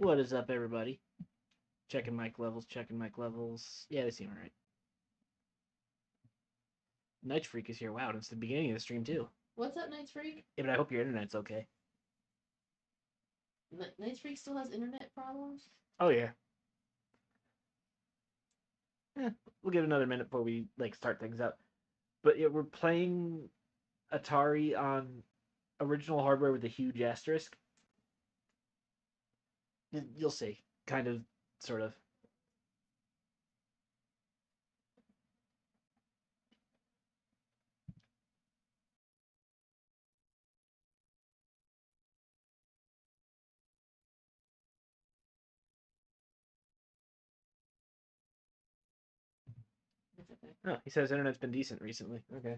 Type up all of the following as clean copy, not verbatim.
What is up, everybody? Checking mic levels, checking mic levels. Yeah, they seem alright. Night Freak is here. Wow, and it's the beginning of the stream, too. What's up, Night Freak? Yeah, but I hope your internet's okay. Night Freak still has internet problems? Oh, yeah. We'll give it another minute before we, start things up. But yeah, we're playing Atari on original hardware with a huge asterisk. You'll see. Kind of, sort of. Okay. Oh, he says internet's been decent recently. Okay.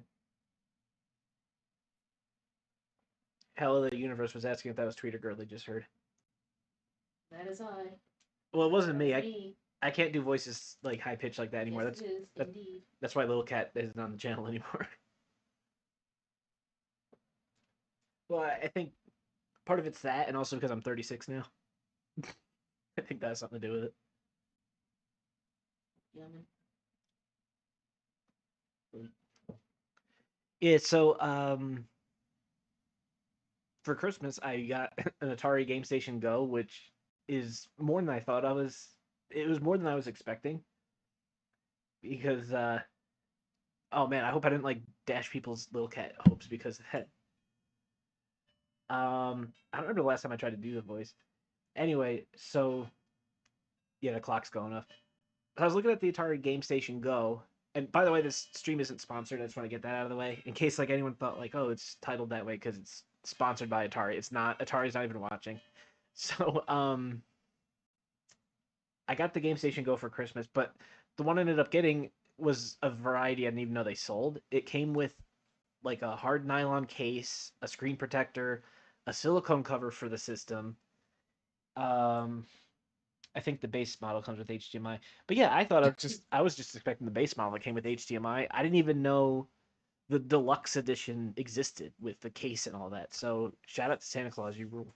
Hell of the Universe was asking if that was Tweeter Girl they just heard. That is I. Well, it wasn't me. Me. I can't do voices high pitched like that anymore. Yes, it is, indeed. That's why Little Cat isn't on the channel anymore. Well, I think part of it's that, and also because I'm 36 now. I think that has something to do with it. Yummy. Yeah, so for Christmas I got an Atari Gamestation Go, which is more than I thought I was. It was more than I was expecting. Because oh man, I hope I didn't dash people's Little Cat hopes because of that. I don't remember the last time I tried to do the voice. Anyway, so yeah, the clock's going off. I was looking at the Atari Gamestation Go, and by the way, this stream isn't sponsored. I just want to get that out of the way in case anyone thought oh, it's titled that way because it's sponsored by Atari. It's not. Atari's not even watching. So I got the Gamestation Go for Christmas, but the one I ended up getting was a variety I didn't even know they sold. It came with a hard nylon case, a screen protector, a silicone cover for the system. I think the base model comes with HDMI. But yeah, I was just expecting the base model that came with HDMI. I didn't even know the deluxe edition existed with the case and all that. So shout out to Santa Claus, you rule.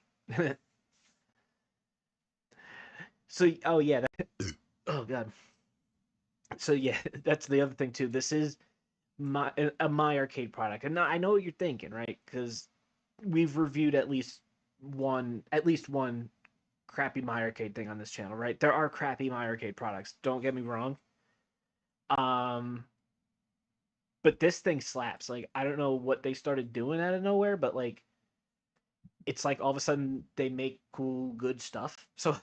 So oh yeah, oh god. So yeah, that's the other thing too. This is my arcade product, and I know what you're thinking, right? Because we've reviewed at least one crappy My Arcade thing on this channel, right? There are crappy My Arcade products. Don't get me wrong. But this thing slaps. I don't know what they started doing out of nowhere, but it's all of a sudden they make cool, good stuff. So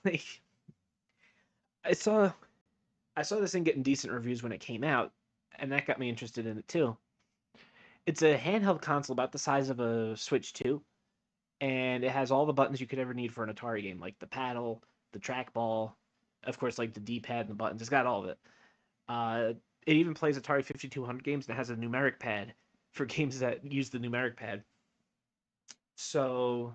I saw this thing getting decent reviews when it came out, and that got me interested in it too. It's a handheld console about the size of a Switch 2, and it has all the buttons you could ever need for an Atari game, like the paddle, the trackball, of course, the D-pad and the buttons. It's got all of it. It even plays Atari 5200 games, and it has a numeric pad for games that use the numeric pad. So,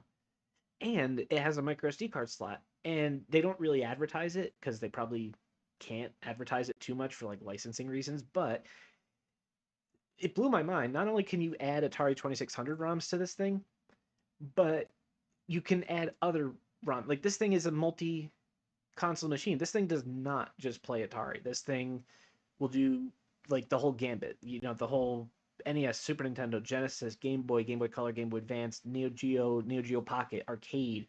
and it has a micro SD card slot, and they don't really advertise it because they probably can't advertise it too much for licensing reasons, but it blew my mind. Not only can you add Atari 2600 ROMs to this thing, but you can add other ROM. This thing is a multi-console machine. This thing does not just play Atari. This thing will do the whole gambit. The whole NES, Super Nintendo, Genesis, Game Boy Color, Game Boy Advance, Neo Geo Pocket, Arcade,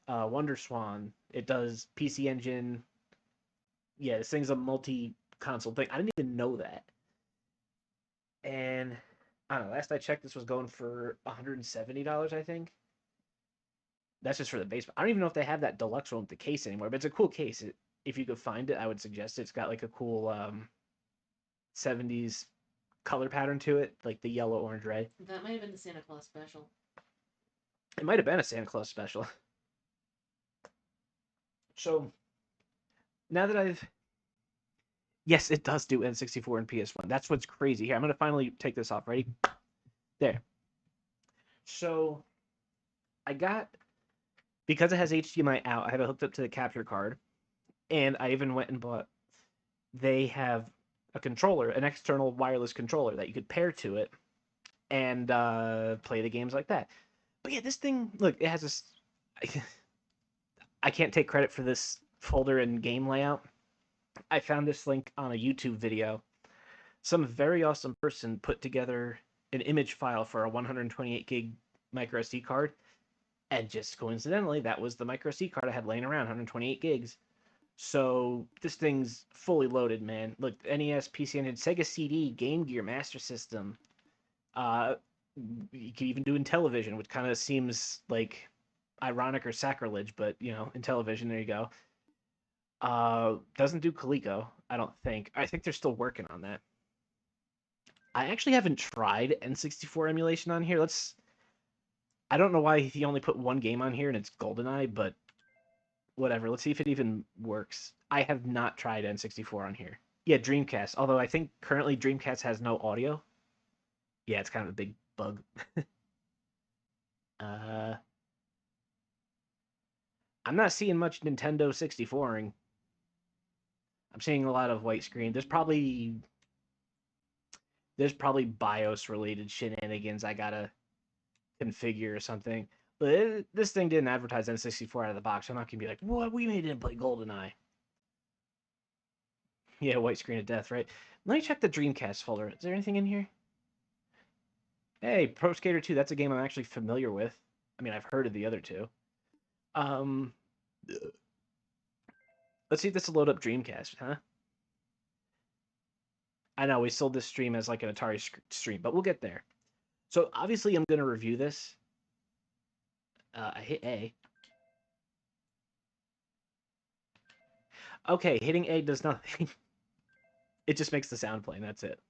Wonder Swan. It does PC Engine. Yeah, this thing's a multi-console thing. I didn't even know that. And I don't know. Last I checked, this was going for $170, I think. That's just for the base. I don't even know if they have that deluxe one with the case anymore, but it's a cool case. If you could find it, I would suggest it. It's got a cool 70s color pattern to it, the yellow, orange, red. That might have been the Santa Claus special. It might have been a Santa Claus special. So now that yes, it does do N64 and PS1. That's what's crazy. Here, I'm gonna finally take this off. Ready? There. So I got, because it has HDMI out, I have it hooked up to the capture card, and I even went and bought. They have a controller, an external wireless controller that you could pair to it, and play the games like that. But yeah, this thing, look, it has this. I can't take credit for this folder and game layout. I found this link on a YouTube video. Some very awesome person put together an image file for a 128 gig micro SD card, and just coincidentally, that was the micro SD card I had laying around, 128 gigs. So this thing's fully loaded, man. Look, NES, PC Engine, Sega CD, Game Gear, Master System. Uh, you can even do in television, which kind of seems like ironic or sacrilege, but you know, in television, there you go. Doesn't do Coleco, I don't think. I think they're still working on that. I actually haven't tried N64 emulation on here. I don't know why he only put one game on here and it's GoldenEye, but whatever. Let's see if it even works. I have not tried N64 on here. Yeah, Dreamcast. Although I think currently Dreamcast has no audio. Yeah, it's kind of a big bug. uh, I'm not seeing much Nintendo 64ing. I'm seeing a lot of white screen. There's probably BIOS related shenanigans I gotta configure or something. But this thing didn't advertise N64 out of the box. So I'm not gonna be like, what? We made it play GoldenEye. Yeah, white screen of death, right? Let me check the Dreamcast folder. Is there anything in here? Hey, Pro Skater 2, that's a game I'm actually familiar with. I mean, I've heard of the other two. Um, let's see if this will load up Dreamcast, huh? I know we sold this stream as like an Atari stream, but we'll get there. So obviously, I'm gonna review this. I hit A. Okay, hitting A does nothing. It just makes the sound play, and that's it.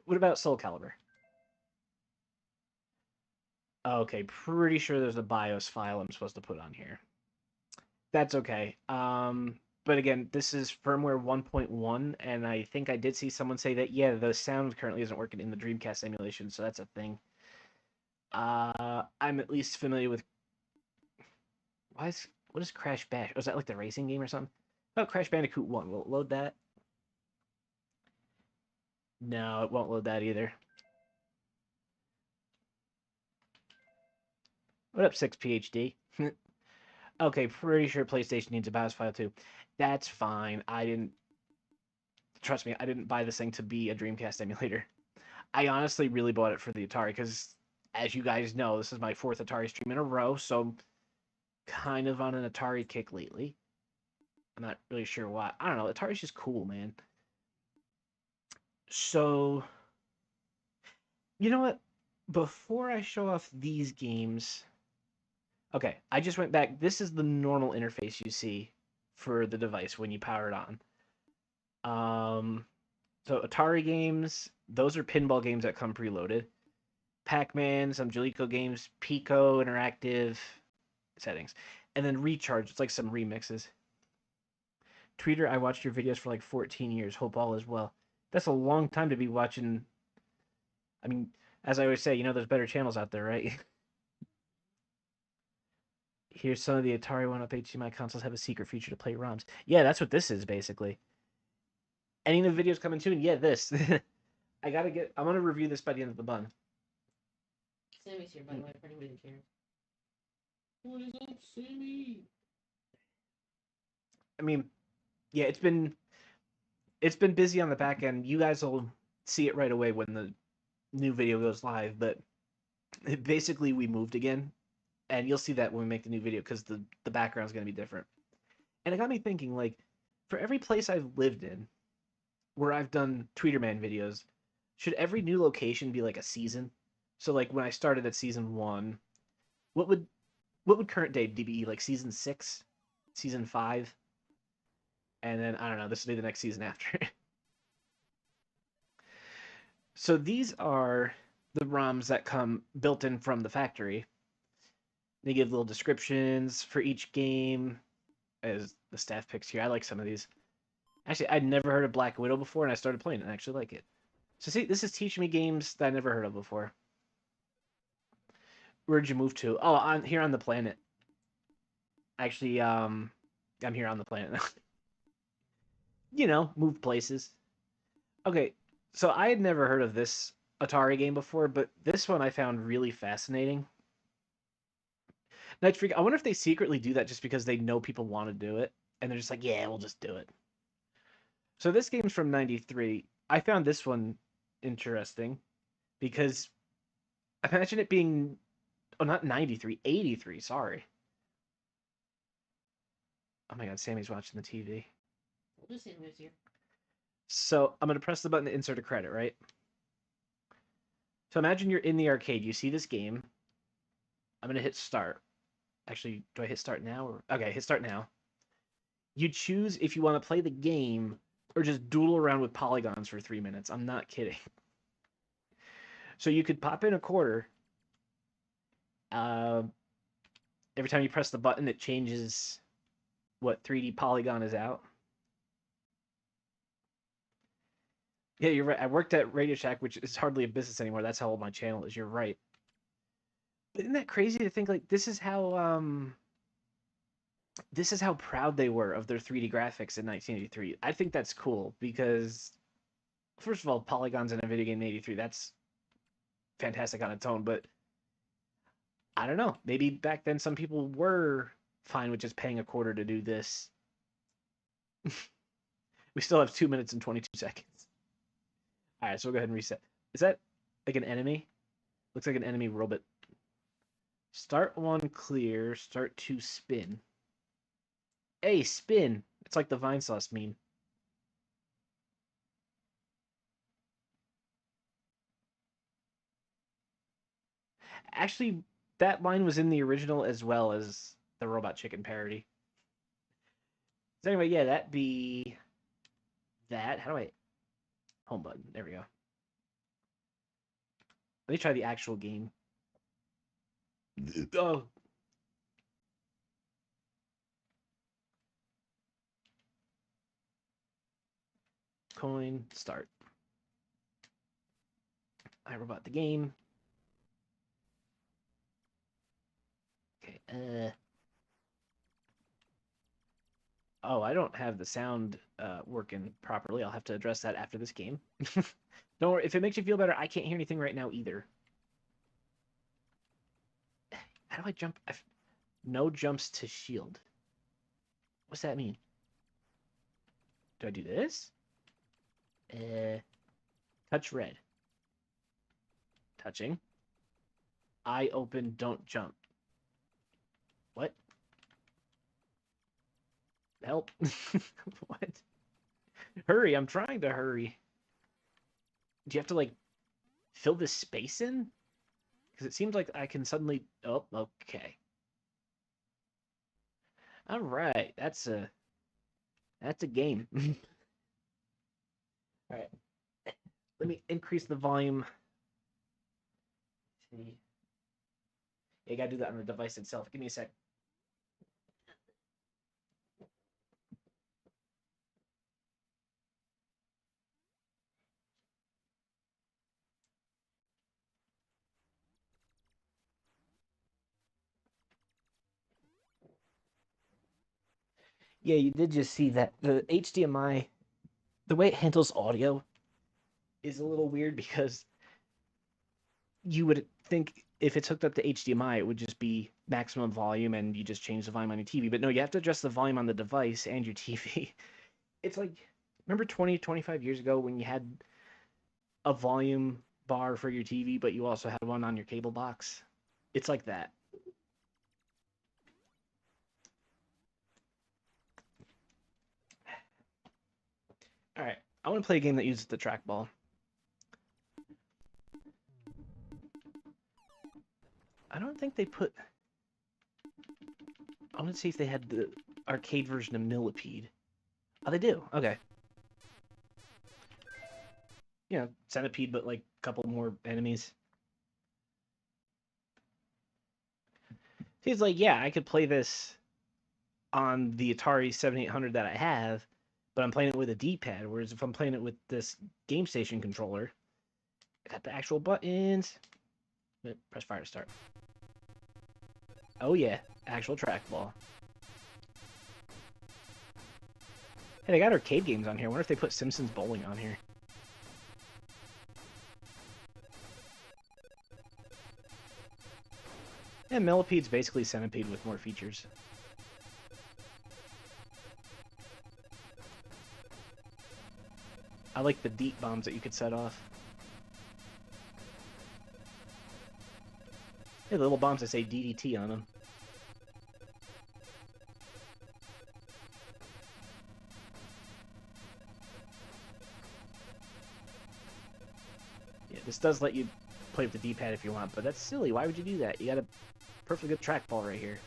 What about Soul Calibur? Okay, pretty sure there's a BIOS file I'm supposed to put on here. That's okay. But again, this is firmware 1.1, and I think I did see someone say that, yeah, the sound currently isn't working in the Dreamcast emulation, so that's a thing. I'm at least familiar with... What is Crash Bash? Oh, is that like the racing game or something? Oh, Crash Bandicoot 1. Will it load that? No, it won't load that either. What up, 6PhD? Okay, pretty sure PlayStation needs a BIOS file too. That's fine. Trust me, I didn't buy this thing to be a Dreamcast emulator. I honestly really bought it for the Atari because, as you guys know, this is my fourth Atari stream in a row, so I'm kind of on an Atari kick lately. I'm not really sure why. I don't know. Atari's just cool, man. So, you know what? Before I show off these games, okay, I just went back. This is the normal interface you see for the device when you power it on. So Atari games, those are pinball games that come preloaded. Pac-Man, some Jaleco games, Pico Interactive settings, and then Recharge. It's like some remixes. Tweeter, I watched your videos for like 14 years. Hope all is well. That's a long time to be watching. I mean, as I always say, you know, there's better channels out there, right? Here's some of the Atari one-up HDMI consoles have a secret feature to play ROMs. Yeah, that's what this is basically. Any of the videos coming soon? Yeah, this. I'm gonna review this by the end of the month. Sammy's here, by the way, for anybody that cares. What is up, Sammy? I mean, yeah, it's been busy on the back end. You guys will see it right away when the new video goes live, but basically we moved again, and you'll see that when we make the new video because the background's gonna be different. And it got me thinking, like, for every place I've lived in where I've done Tweeterman videos, should every new location be like a season? So like when I started at season 1, what would current day be, like season 6, season 5? And then I don't know, this will be the next season after. So these are the ROMs that come built in from the factory. They give little descriptions for each game as the staff picks here. I like some of these. Actually, I'd never heard of Black Widow before, and I started playing it and I actually like it. So see, this is teaching me games that I never heard of before. Where'd you move to? Oh, I'm here on the planet. Actually, I'm here on the planet now. You know, move places. Okay, so I had never heard of this Atari game before, but this one I found really fascinating. Night Freak. I wonder if they secretly do that just because they know people want to do it, and they're just like, yeah, we'll just do it. So this game's from '93. I found this one interesting because imagine it being, oh, not '93, '83. Sorry. Oh my God, Sammy's watching the TV. We'll just see who's here. So I'm gonna press the button to insert a credit, right? So imagine you're in the arcade. You see this game. I'm gonna hit start. Actually, do I hit start now? Or okay, hit start now. You choose if you want to play the game or just doodle around with polygons for 3 minutes. I'm not kidding. So you could pop in a quarter. Every time you press the button, it changes what 3D polygon is out. Yeah, you're right. I worked at Radio Shack, which is hardly a business anymore. That's how old my channel is. You're right. But isn't that crazy to think like this is how proud they were of their 3D graphics in 1983. I think that's cool because first of all, polygons in a video game in '83, that's fantastic on its own, but I don't know. Maybe back then some people were fine with just paying a quarter to do this. We still have 2 minutes and 22 seconds. All right, so we'll go ahead and reset. Is that like an enemy? Looks like an enemy robot. Start 1 clear, start 2 spin. Hey, spin! It's like the Vine Sauce meme. Actually, that line was in the original as well as the Robot Chicken parody. So anyway, yeah, that'd be that. How do I... Home button. There we go. Let me try the actual game. Oh. Coin, start. I robot the game. Okay, Oh, I don't have the sound working properly. I'll have to address that after this game. Don't worry, if it makes you feel better, I can't hear anything right now either. How do I jump? No jumps to shield. What's that mean? Do I do this? Touch red. Touching. Eye open, don't jump. What? Help. What? Hurry, I'm trying to hurry. Do you have to, like, fill this space in? Because it seems like I can suddenly... Oh, okay. All right, that's a game. All right. Let me increase the volume. See. Yeah, you gotta do that on the device itself. Give me a sec. Yeah, you did just see that the HDMI, the way it handles audio is a little weird because you would think if it's hooked up to HDMI, it would just be maximum volume and you just change the volume on your TV. But no, you have to adjust the volume on the device and your TV. It's like, remember 20, 25 years ago when you had a volume bar for your TV, but you also had one on your cable box? It's like that. All right, I want to play a game that uses the trackball. I don't think they put... I want to see if they had the arcade version of Millipede. Oh, they do. Okay. You know, Centipede, but like a couple more enemies. He's like, yeah, I could play this on the Atari 7800 that I have, but I'm playing it with a D-pad, whereas if I'm playing it with this Gamestation controller, I got the actual buttons. Press fire to start. Oh yeah, actual trackball. Hey, they got arcade games on here. I wonder if they put Simpsons Bowling on here. And Millipede's basically Centipede with more features. I like the deep bombs that you could set off. Hey, the little bombs that say DDT on them. Yeah, this does let you play with the D-pad if you want, but that's silly. Why would you do that? You got a perfectly good trackball right here.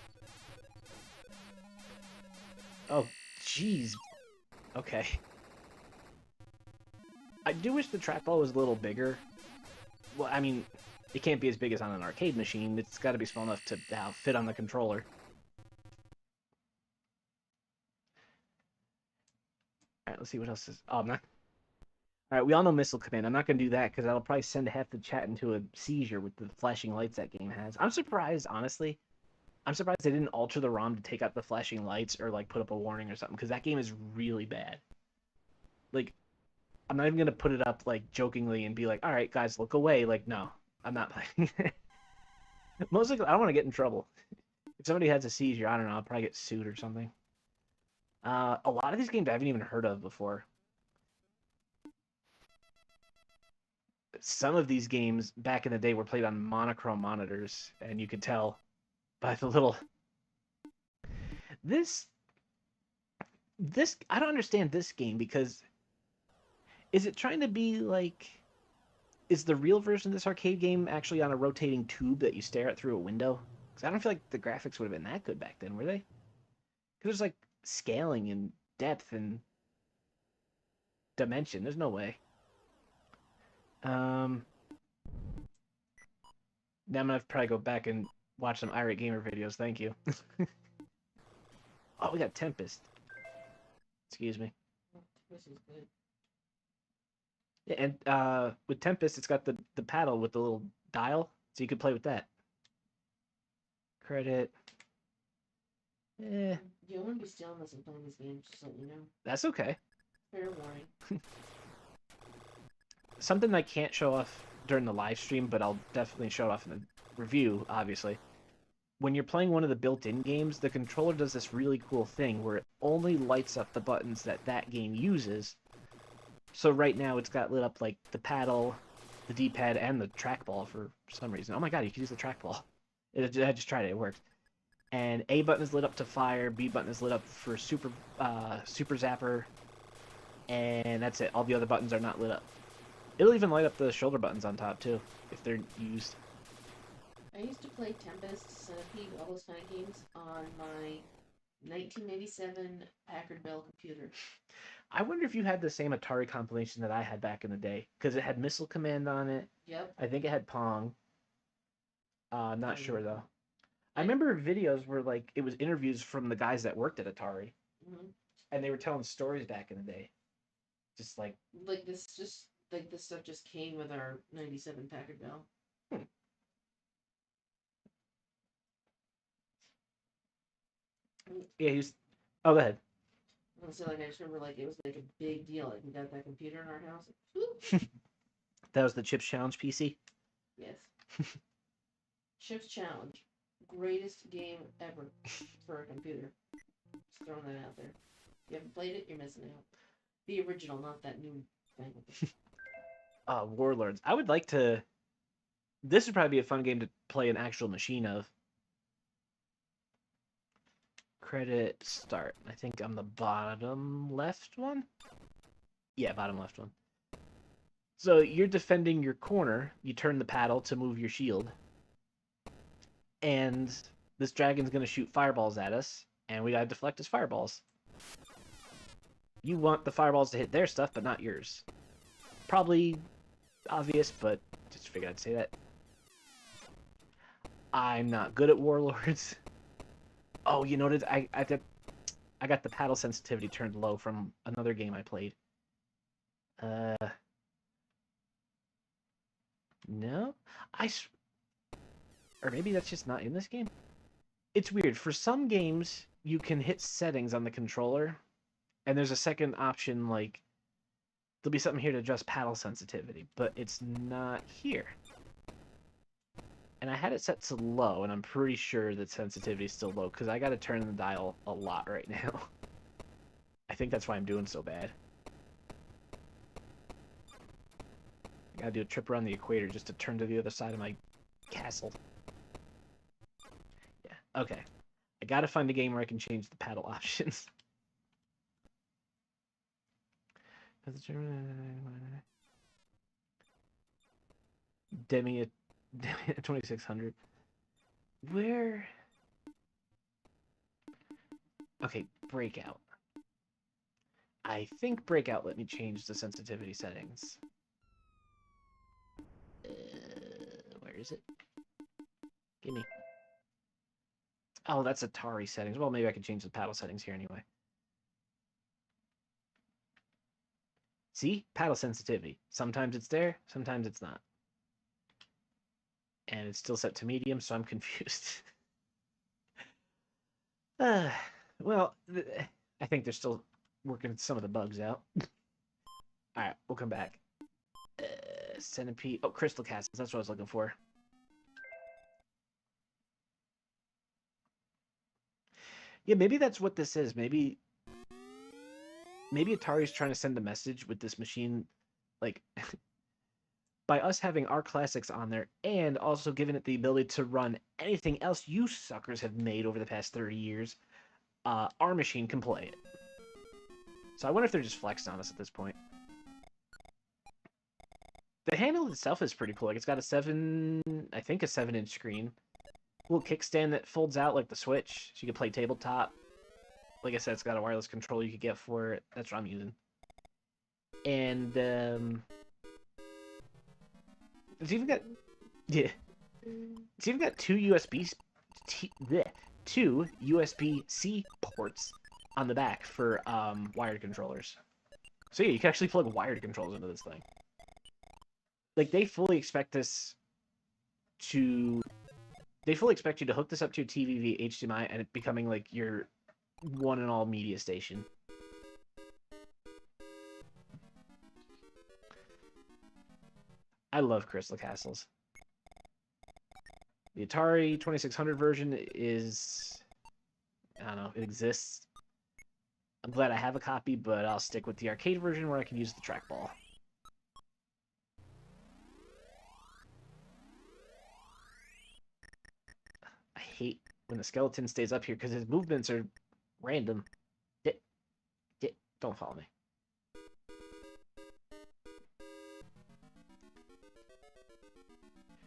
Oh, jeez. Okay. I do wish the trackball was a little bigger. Well, I mean, it can't be as big as on an arcade machine. It's got to be small enough to fit on the controller. Alright, let's see what else is... Oh, I'm not... Alright, we all know Missile Command. I'm not going to do that because that'll probably send half the chat into a seizure with the flashing lights that game has. I'm surprised, honestly. I'm surprised they didn't alter the ROM to take out the flashing lights or, like, put up a warning or something, because that game is really bad. Like, I'm not even going to put it up, like, jokingly and be like, alright, guys, look away. Like, no, I'm not playing it. Mostly, I don't want to get in trouble. If somebody has a seizure, I don't know, I'll probably get sued or something. A lot of these games I haven't even heard of before. Some of these games back in the day were played on monochrome monitors, and you could tell by the little... This I don't understand this game, because is it trying to be like... Is the real version of this arcade game actually on a rotating tube that you stare at through a window? Because I don't feel like the graphics would have been that good back then, were they? Because there's like scaling and depth and dimension. There's no way. Now I'm gonna probably go back and watch some Irate Gamer videos. Thank you. Oh, we got Tempest. Excuse me. This is good. Yeah, and with Tempest, it's got the paddle with the little dial, so you could play with that. Credit. Eh. You wouldn't be stealing this and playing these games, just so you know. That's okay. Fair warning. Something I can't show off during the live stream, but I'll definitely show it off in the review, obviously. When you're playing one of the built-in games, the controller does this really cool thing where it only lights up the buttons that game uses. So right now it's got lit up like the paddle, the D-pad, and the trackball for some reason. Oh my god, you can use the trackball. I just tried it, it worked. And A button is lit up to fire, B button is lit up for super zapper, and that's it. All the other buttons are not lit up. It'll even light up the shoulder buttons on top too, if they're used. I used to play Tempest, Centipede, all those kind of games on my 1987 Packard Bell computer. I wonder if you had the same Atari compilation that I had back in the day, because it had Missile Command on it. Yep. I think it had Pong. Not sure though. I remember videos where like it was interviews from the guys that worked at Atari, and they were telling stories back in the day. Just like this stuff just came with our 97 Packard Bell. Yeah, he was... Oh, go ahead. So like I just remember like it was like a big deal. Like we got that computer in our house. That was the Chips Challenge PC? Yes. Chips Challenge. Greatest game ever for a computer. Just throwing that out there. If you haven't played it, you're missing out. The original, not that new thing. Warlords. I would like to... This would probably be a fun game to play an actual machine of. Credit start. I think I'm the bottom left one? Yeah, bottom left one. So you're defending your corner. You turn the paddle to move your shield. And this dragon's going to shoot fireballs at us. And we got to deflect his fireballs. You want the fireballs to hit their stuff, but not yours. Probably obvious, but just figured I'd say that. I'm not good at Warlords. Oh, you noted I got the paddle sensitivity turned low from another game I played. No, or maybe that's just not in this game. It's weird. For some games, you can hit settings on the controller, and there's a second option, like there'll be something here to adjust paddle sensitivity, but it's not here. And I had it set to low, and I'm pretty sure that sensitivity is still low, because I got to turn the dial a lot right now. I think that's why I'm doing so bad. I gotta do a trip around the equator just to turn to the other side of my castle. Yeah, okay. I gotta find a game where I can change the paddle options. Demi 2600. Where? Okay, Breakout. I think Breakout let me change the sensitivity settings. Where is it? Gimme. Oh, that's Atari settings. Well, maybe I can change the paddle settings here anyway. See? Paddle sensitivity. Sometimes it's there, sometimes it's not. And it's still set to medium, so I'm confused. Well, I think they're still working some of the bugs out. Alright, we'll come back. Centipede. Oh, Crystal Castles. That's what I was looking for. Yeah, maybe that's what this is. Maybe Atari's trying to send a message with this machine, like, by us having our classics on there and also giving it the ability to run anything else you suckers have made over the past 30 years, our machine can play it. So I wonder if they're just flexed on us at this point. The handle itself is pretty cool. Like, it's got a 7-inch screen. Little kickstand that folds out like the Switch, so you can play tabletop. Like I said, it's got a wireless controller you could get for it. That's what I'm using. And it's even got two USB-C ports on the back for wired controllers. So yeah, you can actually plug wired controllers into this thing. Like, they fully expect you to hook this up to your TV via HDMI and it becoming like your one and all media station. I love Crystal Castles. The Atari 2600 version is, I don't know, it exists. I'm glad I have a copy, but I'll stick with the arcade version where I can use the trackball. I hate when the skeleton stays up here because his movements are random. Don't follow me.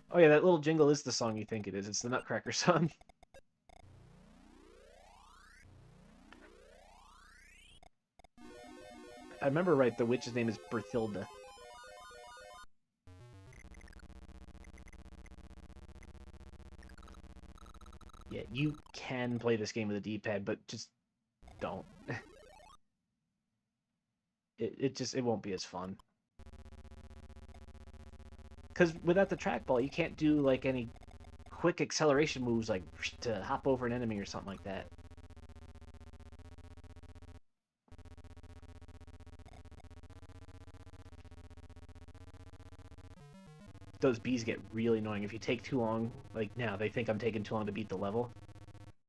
Oh yeah, that little jingle is the song you think it is. It's the Nutcracker song. I remember right, the witch's name is Berthilda. Yeah, you can play this game with a D-pad, but just don't. It won't be as fun. Because without the trackball, you can't do like any quick acceleration moves, like to hop over an enemy or something like that. Those bees get really annoying if you take too long. Like now, they think I'm taking too long to beat the level.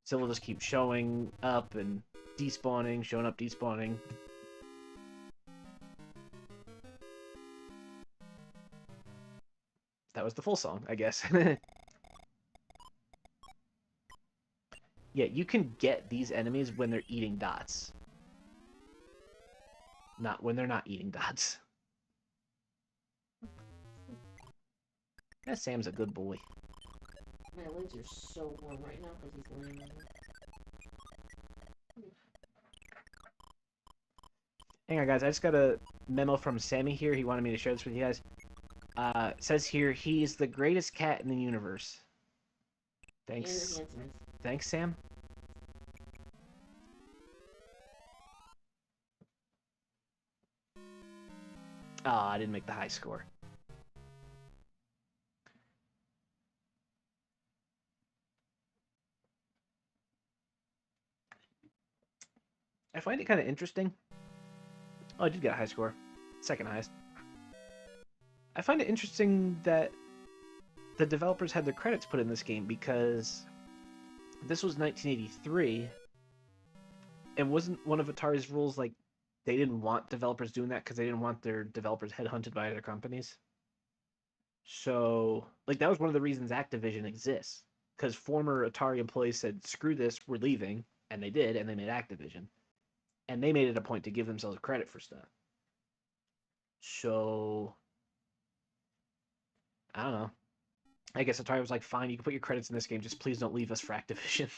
So they'll just keep showing up and despawning, showing up, despawning. That was the full song, I guess. Yeah, you can get these enemies when they're eating dots. Not when they're not eating dots. Yeah, Sam's a good boy. My legs are so warm right now because he's laying there. Hang on, guys. I just got a memo from Sammy here. He wanted me to share this with you guys. It says here, he's the greatest cat in the universe. Thanks. Thanks, Sam. Oh, I didn't make the high score. I find it kind of interesting. Oh, I did get a high score. Second highest. I find it interesting that the developers had their credits put in this game because this was 1983, and wasn't one of Atari's rules like they didn't want developers doing that because they didn't want their developers headhunted by other companies? So, like, that was one of the reasons Activision exists, because former Atari employees said, "Screw this, we're leaving," and they did, and they made Activision, and they made it a point to give themselves credit for stuff. So, I don't know. I guess Atari was like, "Fine, you can put your credits in this game, just please don't leave us for Activision."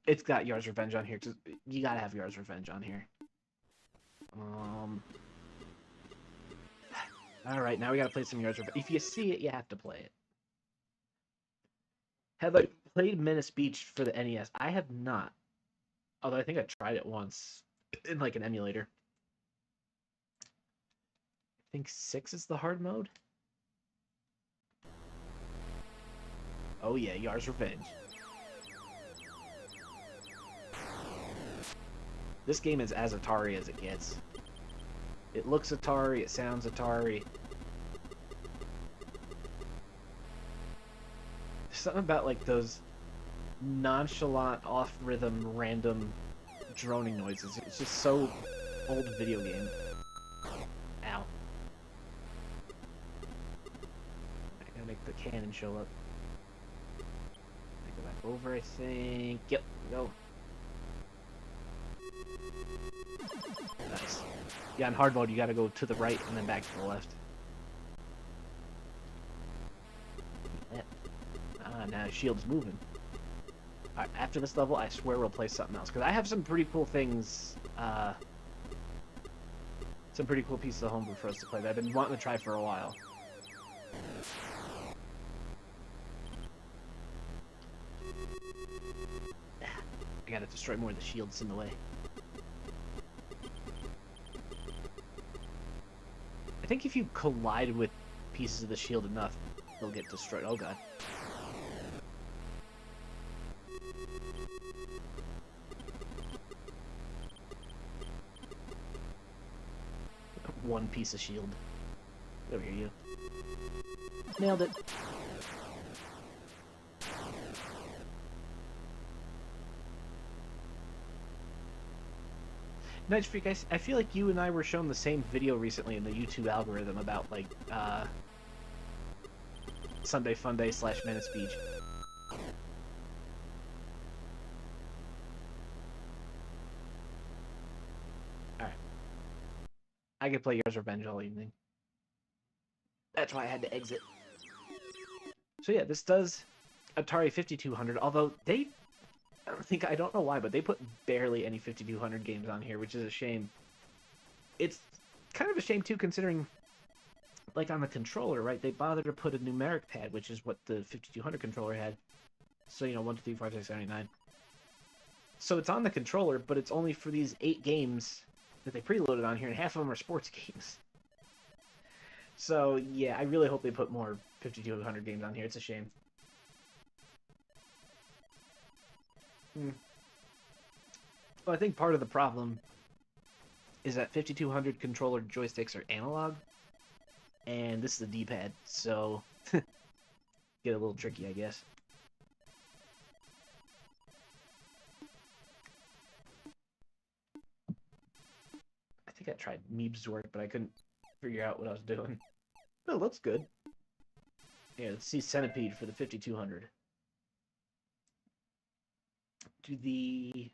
It's got Yar's Revenge on here. You gotta have Yar's Revenge on here. All right, now we gotta play some Yar's Revenge. If you see it, you have to play it. Have I played Menace Beach for the NES? I have not. Although I think I tried it once in like an emulator. I think 6 is the hard mode. Oh yeah, Yar's Revenge. This game is as Atari as it gets. It looks Atari, it sounds Atari. There's something about like those nonchalant, off-rhythm, random droning noises. It's just so old video game. Ow. I gotta make the cannon show up. I go back over, I think. Yep, go. Nice. Yeah, in hard mode, you gotta go to the right and then back to the left. Ah, now shield's moving. Alright, after this level, I swear we'll play something else. Because I have some pretty cool things, some pretty cool pieces of Homebrew for us to play that I've been wanting to try for a while. I gotta destroy more of the shields in the way. I think if you collide with pieces of the shield enough, they'll get destroyed. Oh god. One piece of shield. Get over here, you. Nailed it. Night Freak, I feel like you and I were shown the same video recently in the YouTube algorithm about, like, Sunday Funday / Menace Beach. Alright. I could play Yar's Revenge all evening. That's why I had to exit. So yeah, this does Atari 5200, although they... I don't know why, but they put barely any 5200 games on here, which is a shame. It's kind of a shame, too, considering, like, on the controller, right, they bothered to put a numeric pad, which is what the 5200 controller had. So, you know, 1, 2, 3, 4, 5, 6, 7, 8, 9. So it's on the controller, but it's only for these 8 games that they preloaded on here, and half of them are sports games. So, yeah, I really hope they put more 5200 games on here. It's a shame. Well, I think part of the problem is that 5200 controller joysticks are analog, and this is a D-pad, so get a little tricky, I guess. I think I tried Meeb's work, but I couldn't figure out what I was doing. Oh, looks good. Yeah, let's see Centipede for the 5200. To the...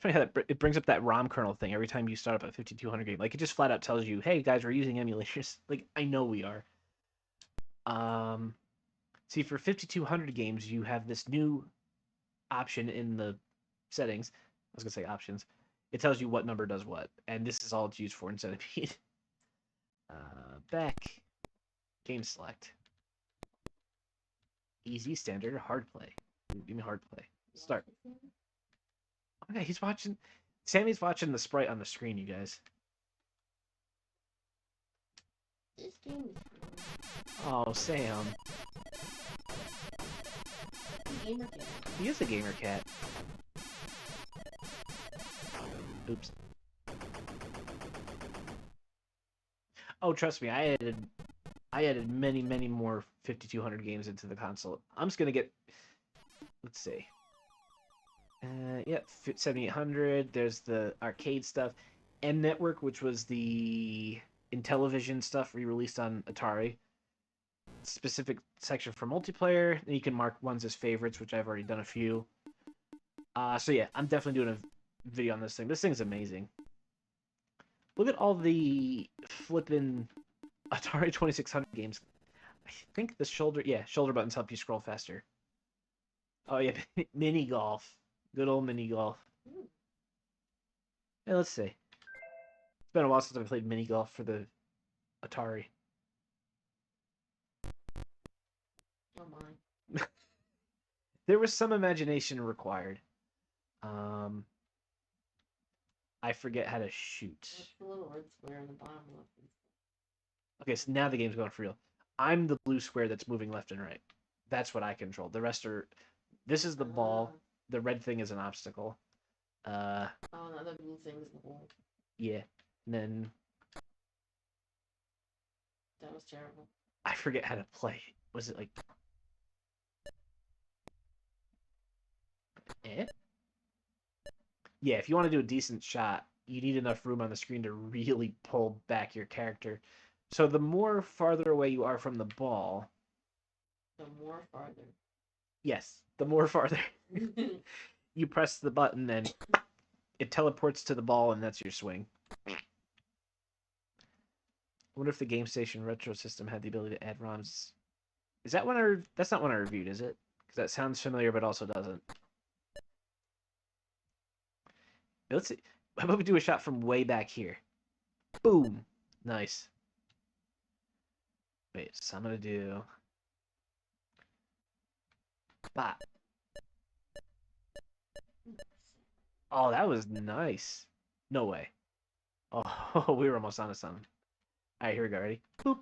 Funny how it brings up that ROM kernel thing every time you start up a 5200 game. Like, it just flat out tells you, hey, guys, we're using emulators. Like, I know we are. See, for 5200 games, you have this new option in the settings. I was going to say options. It tells you what number does what. And this is all it's used for in Centipede. Back. Game select. Easy, standard, hard play. Give me hard play. Start. Okay, he's watching... Sammy's watching the sprite on the screen, you guys. This game is Oh, Sam. gamer cat. He is a gamer cat. Oops. Oh, trust me, I added many, many more 5200 games into the console. I'm just gonna get, let's see. Yep, 7800. There's the arcade stuff, M Network, which was the Intellivision stuff re-released on Atari. Specific section for multiplayer. And you can mark ones as favorites, which I've already done a few. So yeah, I'm definitely doing a video on this thing. This thing's amazing. Look at all the flippin' Atari 2600 games. I think the shoulder buttons help you scroll faster. Oh yeah, mini golf. Good old mini golf. Hey, let's see. It's been a while since I played mini golf for the Atari. Oh my. There was some imagination required. I forget how to shoot. What's the little red square in the bottom left? Okay, so now the game's going for real. I'm the blue square that's moving left and right. That's what I control. The rest are. This is the ball. The red thing is an obstacle. Oh, no, the blue thing is the hole. Yeah. And then That was terrible. I forget how to play. Was it like? Yeah, if you want to do a decent shot, you need enough room on the screen to really pull back your character. So the more farther away you are from the ball, The more farther. yes, the more farther you press the button and it teleports to the ball and that's your swing. I wonder if the Gamestation retro system had the ability to add ROMs. Is that one that's not one I reviewed, is it? Because that sounds familiar but also doesn't. Let's see. How about we do a shot from way back here? Boom. Nice. Wait, so I'm gonna do bop. Oh, that was nice. No way. Oh, we were almost onto something. All right, here we go. Ready? Boop.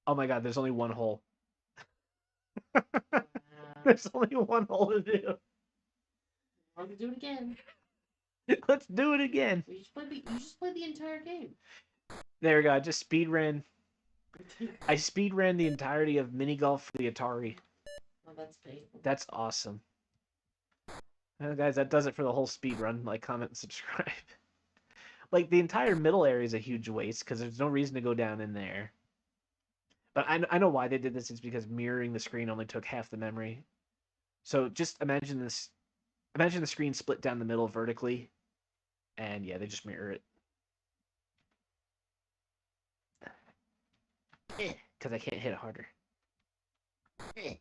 Oh my God, there's only one hole. There's only one hole to do. Let's do it again. Let's do it again. You just played the entire game. There we go. I just speed ran. I speed ran the entirety of mini golf for the Atari. Oh, that's painful. That's awesome. Well, guys, that does it for the whole speed run. Like, comment, and subscribe. Like, the entire middle area is a huge waste because there's no reason to go down in there. But I know why they did this. It's because mirroring the screen only took half the memory. So just imagine this. Imagine the screen split down the middle vertically. And yeah, they just mirror it. Because I can't hit it harder. Okay,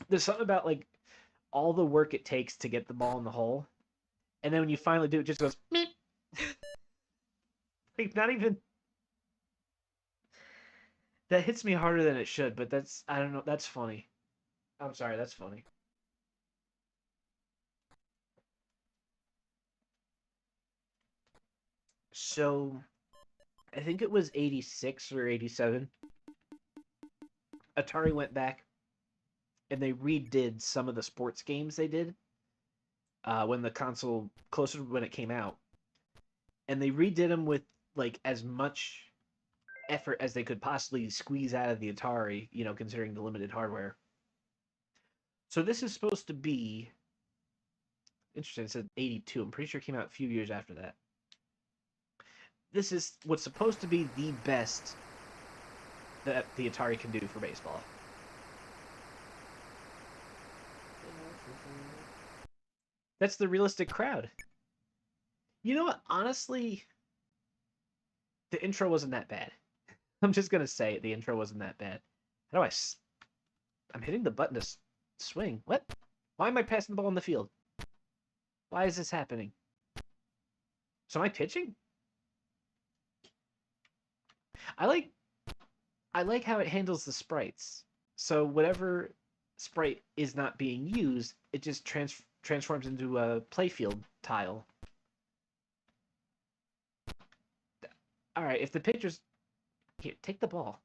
there's something about like all the work it takes to get the ball in the hole, and then when you finally do, it just goes meep. Like not even. That hits me harder than it should, but that's I don't know. That's funny. I'm sorry, that's funny. So, I think it was 86 or 87. Atari went back and they redid some of the sports games they did when the console closer to when it came out, and they redid them with like as much effort as they could possibly squeeze out of the Atari, you know, considering the limited hardware. So this is supposed to be interesting. It said 82. I'm pretty sure it came out a few years after that. This is what's supposed to be the best that the Atari can do for baseball. That's the realistic crowd. You know what? Honestly, the intro wasn't that bad. I'm just gonna say it. The intro wasn't that bad. How do I'm hitting the button to swing. What? Why am I passing the ball in the field? Why is this happening? So am I pitching? I like how it handles the sprites. So whatever sprite is not being used, it just transforms into a playfield tile. All right, if the pitcher's Here, take the ball.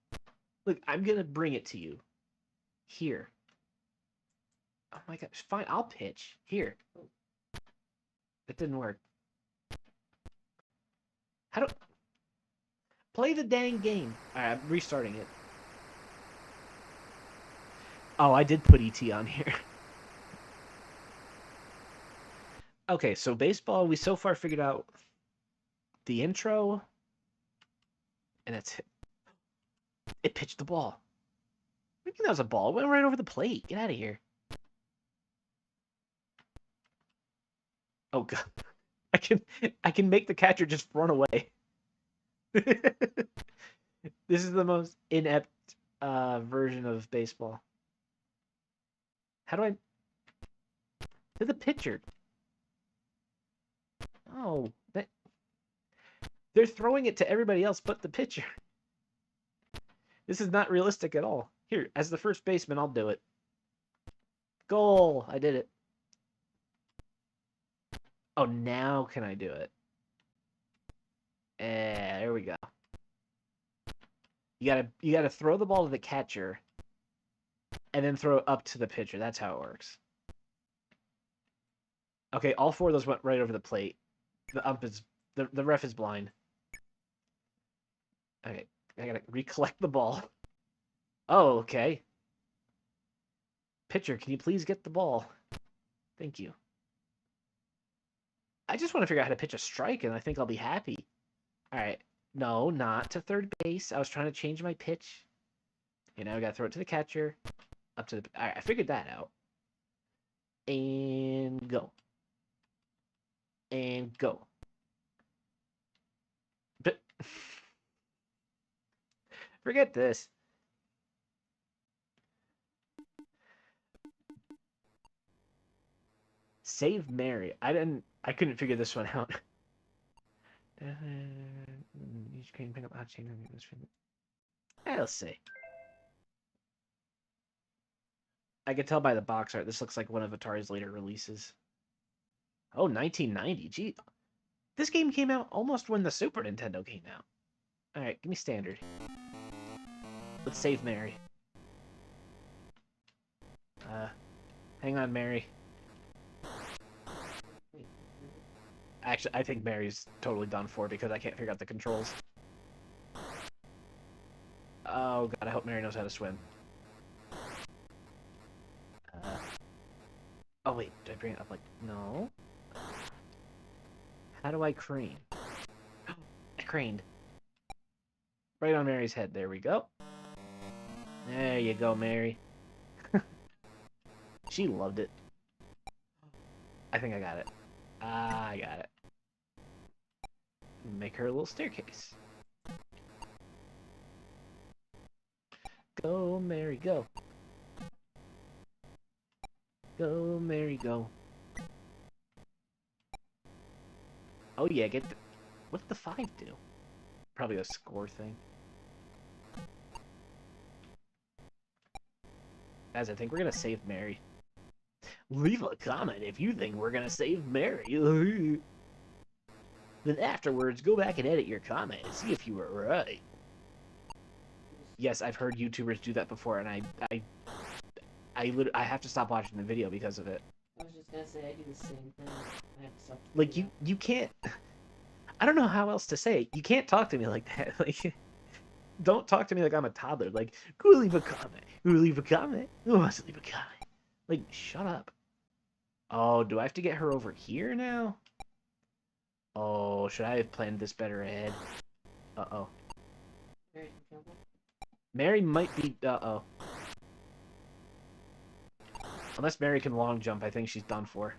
Look, I'm gonna bring it to you. Here. Oh my gosh, fine, I'll pitch. Here. That didn't work. How do... Play the dang game. Alright, I'm restarting it. Oh, I did put ET on here. Okay, so baseball, we so far figured out the intro, and that's it. It pitched the ball. I think that was a ball. It went right over the plate. Get out of here. Oh god. I can make the catcher just run away. This is the most inept version of baseball. How do I... To the pitcher. Oh, they're throwing it to everybody else but the pitcher. This is not realistic at all. Here, as the first baseman, I'll do it. Goal! I did it. Oh, now can I do it? There we go. You gotta throw the ball to the catcher, and then throw it up to the pitcher. That's how it works. Okay, all four of those went right over the plate. The ref is blind. Okay, I gotta recollect the ball. Oh, okay. Pitcher, can you please get the ball? Thank you. I just want to figure out how to pitch a strike, and I think I'll be happy. All right. No, not to third base. I was trying to change my pitch. You know, I gotta throw it to the catcher. Up to the... All right, I figured that out. And go. And go. But... Forget this. Save Mary. I couldn't figure this one out. I'll see. I can tell by the box art, this looks like one of Atari's later releases. Oh, 1990. Gee, this game came out almost when the Super Nintendo came out. Alright, give me standard. Let's save Mary. Hang on, Mary. Actually, I think Mary's totally done for because I can't figure out the controls. Oh god, I hope Mary knows how to swim. Oh wait, did I bring it up like... No? How do I crane? I craned. Right on Mary's head, there we go. There you go, Mary. She loved it. I think I got it. I got it. Make her a little staircase. Go, Mary, go. Go, Mary, go. Oh yeah, get the... What did the 5 do? Probably a score thing. As I think we're gonna save Mary. Leave a comment if you think we're gonna save Mary. Then afterwards, go back and edit your comment and see if you were right. Yes, I've heard YouTubers do that before, and I have to stop watching the video because of it. I was just gonna say I do the same thing. I have to stop. Like you can't. I don't know how else to say it. You can't talk to me like that. Like, don't talk to me like I'm a toddler. Like, go leave a comment. Go leave a comment. Who wants to leave a comment? Like, shut up. Oh, do I have to get her over here now? Oh, should I have planned this better ahead? Uh-oh. Mary might be... Uh-oh. Unless Mary can long jump, I think she's done for.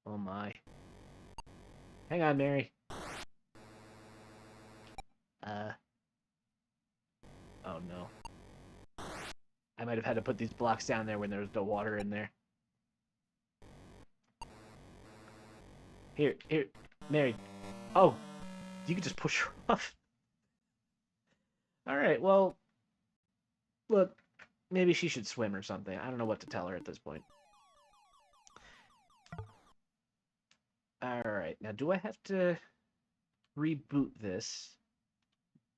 Oh my. Hang on, Mary. Oh no. I might have had to put these blocks down there when there was no water in there. Here, Mary. Oh, you could just push her off. Alright, well, look, maybe she should swim or something. I don't know what to tell her at this point. Alright, now do I have to... reboot this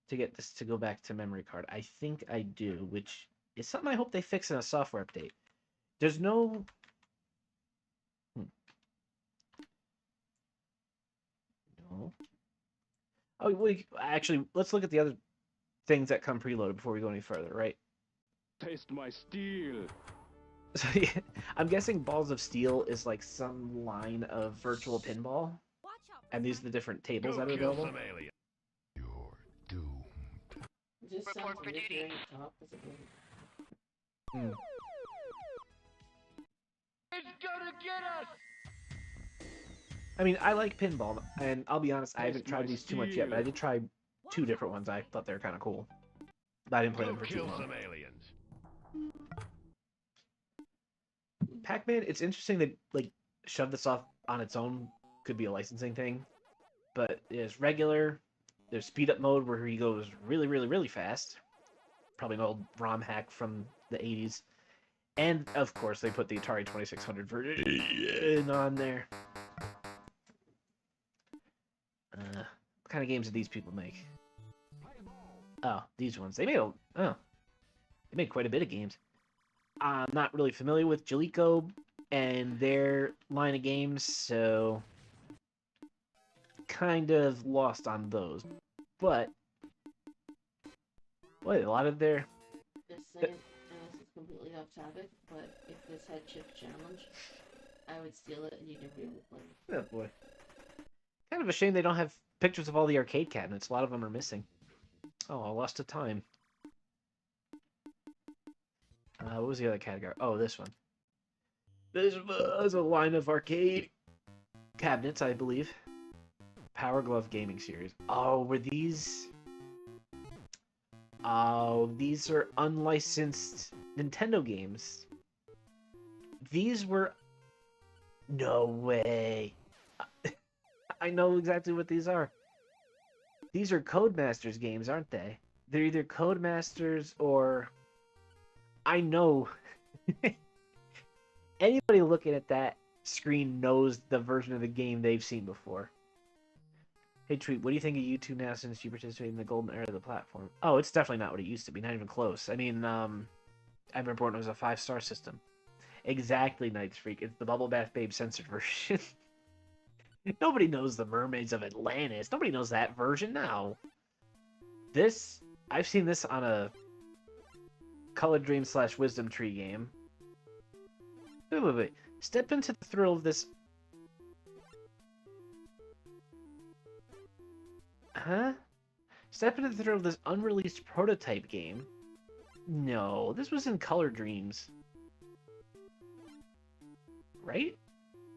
to get this to go back to memory card. I think I do, which is something I hope they fix in a software update. There's no... No. Oh, actually, let's look at the other things that come preloaded before we go any further, right? Taste my steel. So yeah, I'm guessing Balls of Steel is like some line of virtual pinball, and these are the different tables that are available. You're doomed. This sounds weird hearing it talk because it doesn't. It's gonna get us! I mean, I like pinball, and I'll be honest, I haven't tried these too much yet, but I did try 2 different ones. I thought they were kind of cool, but I didn't play them for too long. Aliens. Pac-Man, it's interesting that like shove this off on its own could be a licensing thing, but there's regular, there's speed up mode where he goes really, really, really fast. Probably an old ROM hack from the 80s. And of course, they put the Atari 2600 version on there. What kind of games did these people make? Oh, these ones. They made quite a bit of games. I'm not really familiar with Jaleco and their line of games, so kind of lost on those. But boy, a lot of their... This thing, and this is completely off topic, but if this had chip challenge, I would steal it and you'd never be able to play it. Oh boy. Kind of a shame they don't have pictures of all the arcade cabinets. A lot of them are missing. Oh, I lost to time. What was the other category? Oh, this one. This was a line of arcade cabinets, I believe. Power Glove Gaming Series. Oh, were these... Oh, these are unlicensed Nintendo games. These were... No way. I know exactly what these are. These are Codemasters games, aren't they? They're either Codemasters or... I know. Anybody looking at that screen knows the version of the game they've seen before. Hey, Treat, what do you think of YouTube now since you participate in the golden era of the platform? Oh, it's definitely not what it used to be. Not even close. I mean, I remember when it was a 5-star system. Exactly, Nights Freak. It's the Bubble Bath Babe censored version. Nobody knows the Mermaids of Atlantis. Nobody knows that version now. This, I've seen this on a Colored Dream / Wisdom Tree game. Wait. Step into the thrill of this... Huh? Step into the thrill of this unreleased prototype game? No, this was in Color Dreams. Right?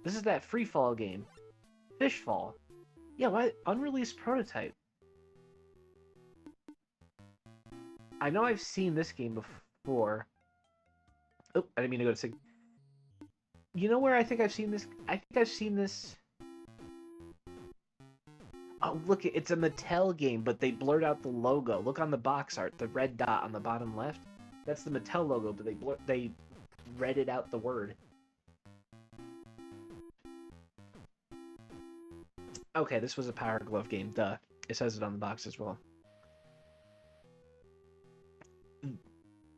This is that Freefall game. Fishfall. Yeah, why? Unreleased prototype. I know I've seen this game before. Oh, I didn't mean to go to Sig. You know where I think I've seen this? I think I've seen this... Oh, look, it's a Mattel game, but they blurred out the logo. Look on the box art, the red dot on the bottom left. That's the Mattel logo, but they redded out the word. Okay, this was a Power Glove game, duh. It says it on the box as well.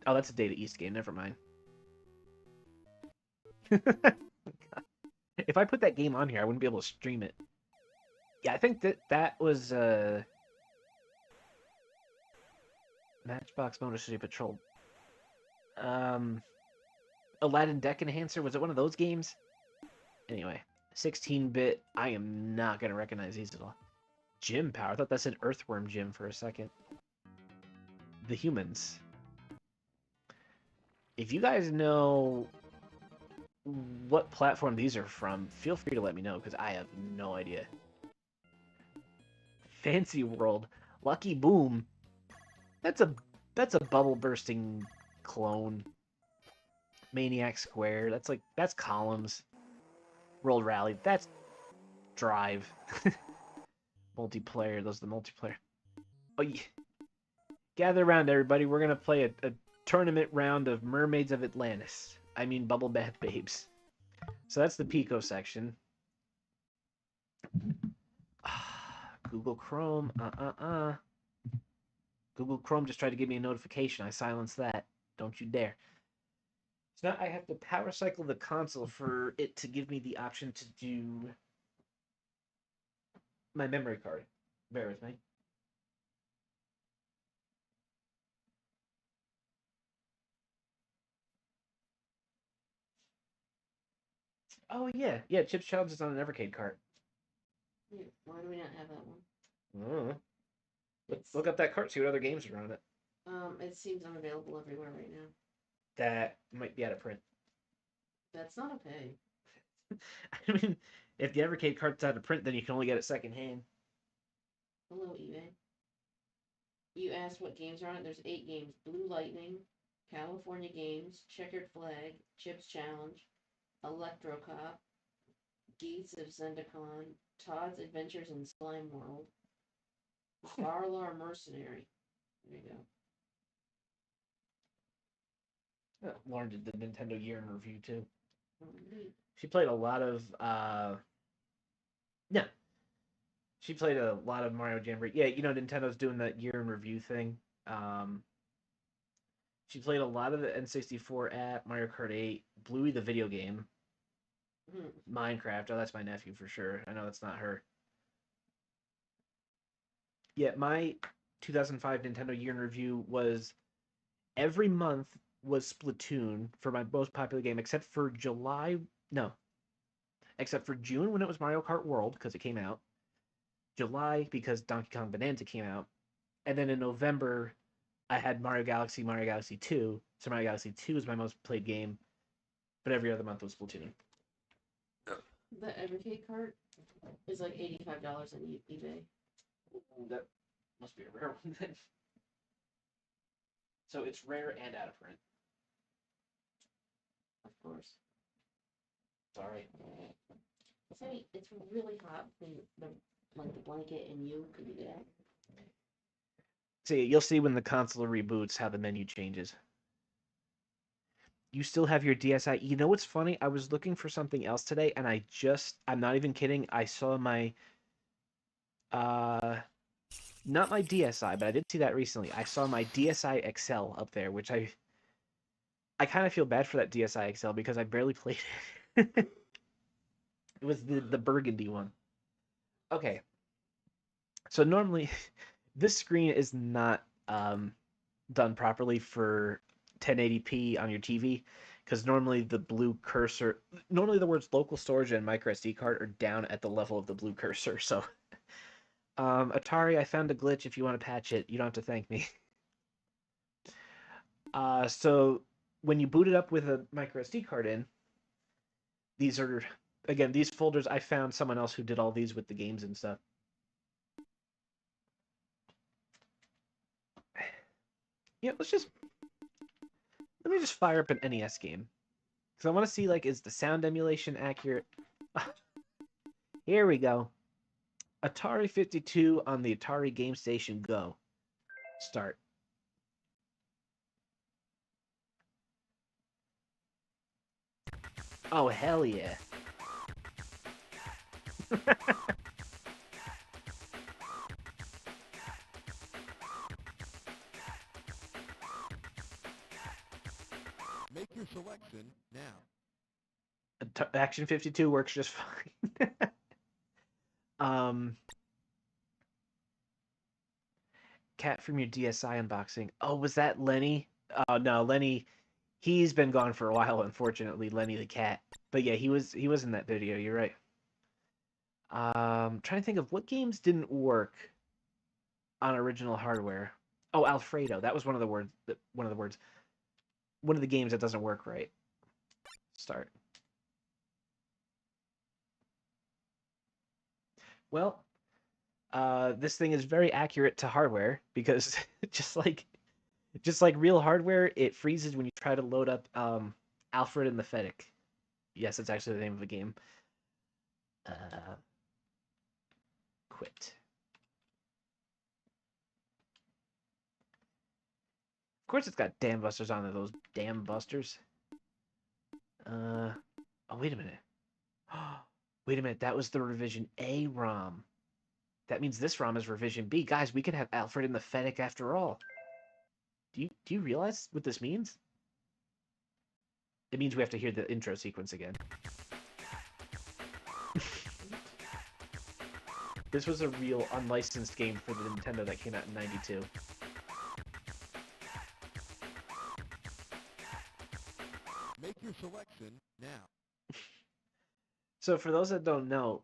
Oh, that's a Data East game, never mind. If I put that game on here, I wouldn't be able to stream it. Yeah, I think that was Matchbox Motor City Patrol. Aladdin Deck Enhancer, was it one of those games? Anyway, 16-bit, I am not going to recognize these at all. Gym Power, I thought that said Earthworm Jim for a second. The Humans. If you guys know what platform these are from, feel free to let me know, because I have no idea. Fancy World, Lucky Boom. That's a bubble bursting clone. Maniac Square. That's Columns. World Rally. That's Drive. Multiplayer. Those are the multiplayer. Oh yeah. Gather around, everybody. We're gonna play a tournament round of Mermaids of Atlantis. I mean Bubble Bath Babes. So that's the Pico section. Google Chrome. Google Chrome just tried to give me a notification. I silenced that. Don't you dare. So now I have to power cycle the console for it to give me the option to do my memory card. Bear with me. Oh yeah, yeah. Chips Challenge is on an Evercade cart. Yeah, why do we not have that one? Look up that cart. See what other games are on it. It seems unavailable everywhere right now. That might be out of print. That's not a pay. I mean, if the Evercade cart's out of print, then you can only get it secondhand. Hello, eBay. You asked what games are on it. There's 8 games: Blue Lightning, California Games, Checkered Flag, Chips Challenge, Electro Cop, Gates of Zendikon, Todd's Adventures in Slime World, Barlar Mercenary. There you go. Lauren did the Nintendo Year in Review too. Neat. She played a lot of yeah. She played a lot of Mario Jamboree. Yeah, you know Nintendo's doing that Year in Review thing. She played a lot of the N64 app, Mario Kart 8, Bluey the video game, Minecraft. Oh, that's my nephew for sure. I know that's not her. Yeah, my 2005 Nintendo Year in Review was every month was Splatoon for my most popular game, except for July. No, except for June when it was Mario Kart World because it came out. July because Donkey Kong Bonanza came out, and then in November I had Mario Galaxy 2. So Mario Galaxy 2 is my most played game, but every other month was Splatoon. The Evercade cart is like $85 on eBay. Ooh, that must be a rare one then. So it's rare and out of print. Of course. Sorry. Sammy, it's really hot. The blanket and you could do that. See, you'll see when the console reboots how the menu changes. You still have your DSi. You know what's funny? I was looking for something else today, and I'm not even kidding. I saw my, not my DSi, but I did see that recently. I saw my DSi XL up there, which I kind of feel bad for that DSi XL because I barely played it. It was the burgundy one. Okay. So normally, this screen is not done properly for 1080p on your TV because normally the blue cursor, normally the words local storage and micro SD card are down at the level of the blue cursor. So, Atari, I found a glitch. If you want to patch it, you don't have to thank me. So when you boot it up with a micro SD card in, these are, again, these folders, I found someone else who did all these with the games and stuff. Yeah, let me just fire up an NES game. Because I want to see, like, is the sound emulation accurate? Here we go. Atari 52 on the Atari Gamestation Go. Start. Oh, hell yeah. Make your selection now. Action 52 works just fine. Cat from your DSi unboxing. Oh, was that Lenny? Oh no, Lenny. He's been gone for a while, unfortunately. Lenny the cat. But yeah, he was in that video. You're right. Trying to think of what games didn't work on original hardware. Oh, Alfredo. That was one of the words. One of the games that doesn't work right. Start. Well, this thing is very accurate to hardware because just like real hardware, it freezes when you try to load up Alfred and the Fennec. Yes, it's actually the name of the game. Quit. Of course it's got Dam Busters on there, those damn busters. Oh, wait a minute. Wait a minute, that was the revision A ROM. That means this ROM is revision B. Guys, we could have Alfred in the Fennec after all. Do you realize what this means? It means we have to hear the intro sequence again. This was a real unlicensed game for the Nintendo that came out in '92. Make your selection now. So for those that don't know,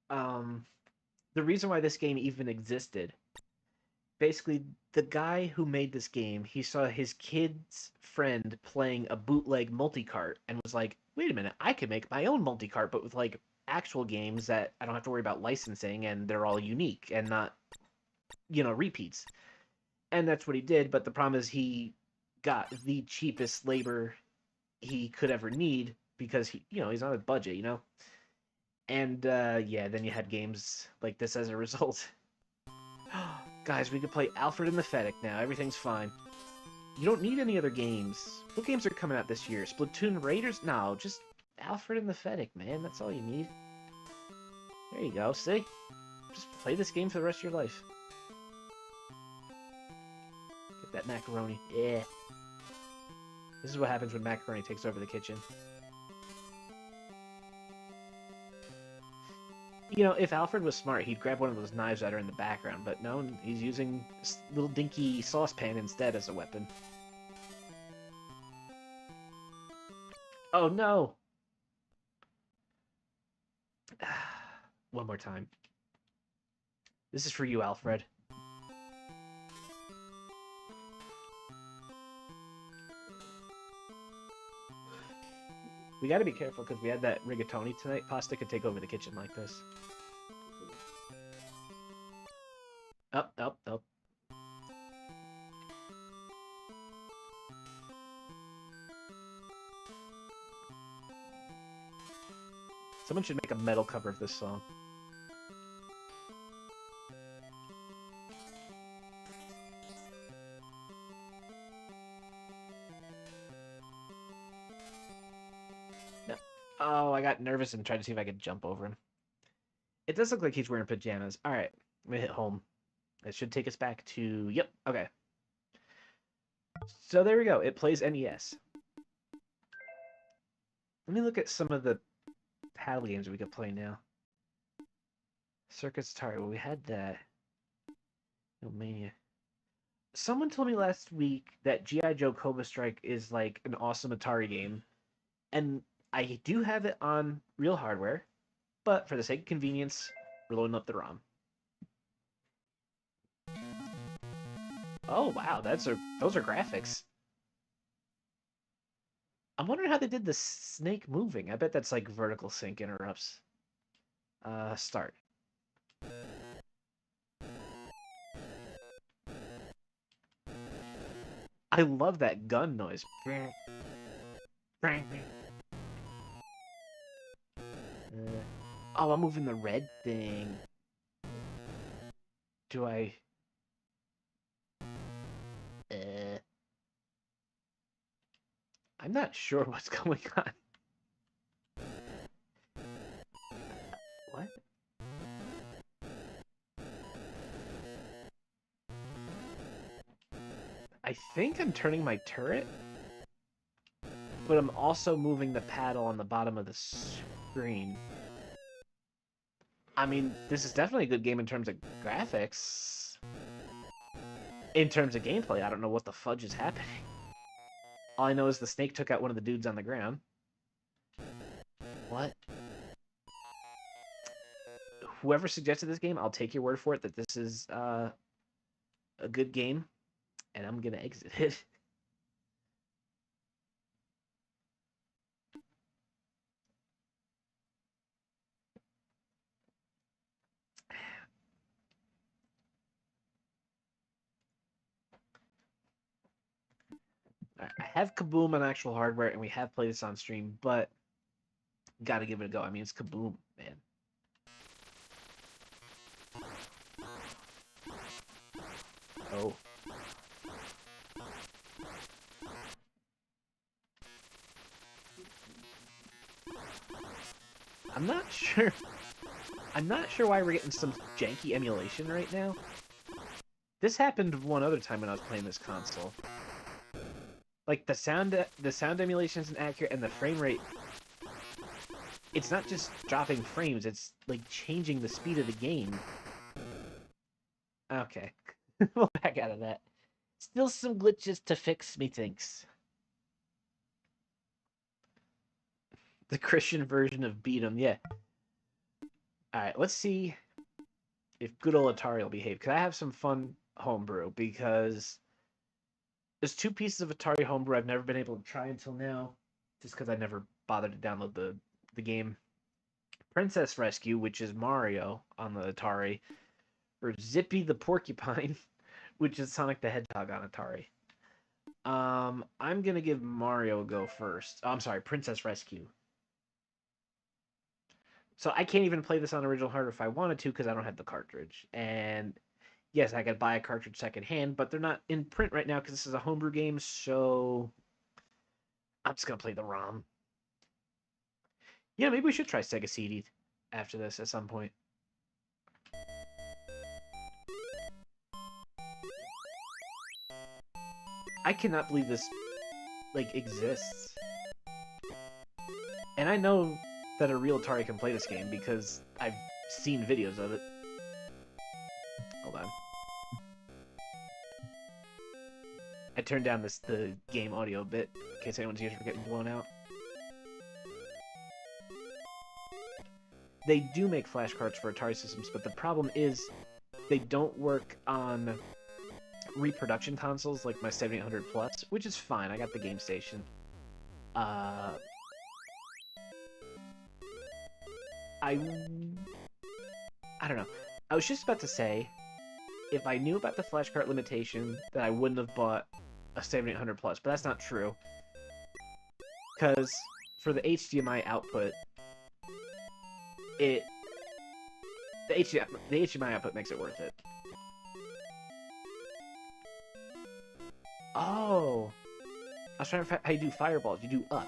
the reason why this game even existed, basically the guy who made this game, he saw his kid's friend playing a bootleg multi-cart and was like, wait a minute, I could make my own multi-cart, but with like actual games that I don't have to worry about licensing and they're all unique and not, repeats. And that's what he did, but the problem is he got the cheapest labor he could ever need because he's on a budget, And then you had games like this as a result. Guys, we could play Alfred and the Fennec now. Everything's fine. You don't need any other games. What games are coming out this year? Splatoon Raiders? No, just Alfred and the Fennec, man. That's all you need. There you go. See? Just play this game for the rest of your life. Get that macaroni. Yeah. This is what happens when macaroni takes over the kitchen. If Alfred was smart, he'd grab one of those knives that are in the background, but no, he's using this little dinky saucepan instead as a weapon. Oh no! One more time. This is for you, Alfred. We gotta be careful because we had that rigatoni tonight. Pasta could take over the kitchen like this. Up, up, up. Someone should make a metal cover of this song. No. Oh, I got nervous and tried to see if I could jump over him. It does look like he's wearing pajamas. Alright, I'm gonna hit home. It should take us back to... Yep, okay. So there we go. It plays NES. Let me look at some of the paddle games we could play now. Circus Atari. Well, we had that. No Mania. Someone told me last week that G.I. Joe Cobra Strike is like an awesome Atari game. And I do have it on real hardware. But for the sake of convenience, we're loading up the ROM. Oh wow, those are graphics. I'm wondering how they did the snake moving. I bet that's like vertical sync interrupts. Start. I love that gun noise. Oh, I'm moving the red thing. Do I... I'm not sure what's going on. What? I think I'm turning my turret, but I'm also moving the paddle on the bottom of the screen. I mean, this is definitely a good game in terms of graphics. In terms of gameplay, I don't know what the fudge is happening. All I know is the snake took out one of the dudes on the ground. What? Whoever suggested this game, I'll take your word for it that this is a good game, and I'm gonna exit it. Right, I have Kaboom on actual hardware, and we have played this on stream, but gotta give it a go. I mean, it's Kaboom, man. Oh. I'm not sure. I'm not sure why we're getting some janky emulation right now. This happened one other time when I was playing this console. Like the sound emulation isn't accurate, and the frame rate. It's not just dropping frames; it's like changing the speed of the game. Okay, we'll back out of that. Still some glitches to fix, methinks. The Christian version of Beat 'em, yeah. Alright, let's see if good old Atari will behave. Because I have some fun homebrew, because there's 2 pieces of Atari homebrew I've never been able to try until now, just because I never bothered to download the game. Princess Rescue, which is Mario on the Atari, or Zippy the Porcupine, which is Sonic the Hedgehog on Atari. I'm gonna give Mario a go first. Oh, I'm sorry, Princess Rescue. So I can't even play this on original hardware if I wanted to because I don't have the cartridge. And yes, I could buy a cartridge secondhand, but they're not in print right now because this is a homebrew game. So I'm just gonna play the ROM. Yeah, maybe we should try Sega CD after this at some point. I cannot believe this like exists. And I know that a real Atari can play this game because I've seen videos of it. Hold on. I turned down the game audio a bit in case anyone's ears were getting blown out. They do make flash cards for Atari systems, but the problem is they don't work on reproduction consoles like my 7800 Plus, which is fine. I got the Gamestation. I don't know. I was just about to say, if I knew about the flash card limitation, then I wouldn't have bought a 7800 Plus, but that's not true. Because for the HDMI output, the HDMI output makes it worth it. Oh! I was trying to find how you do fireballs. You do up.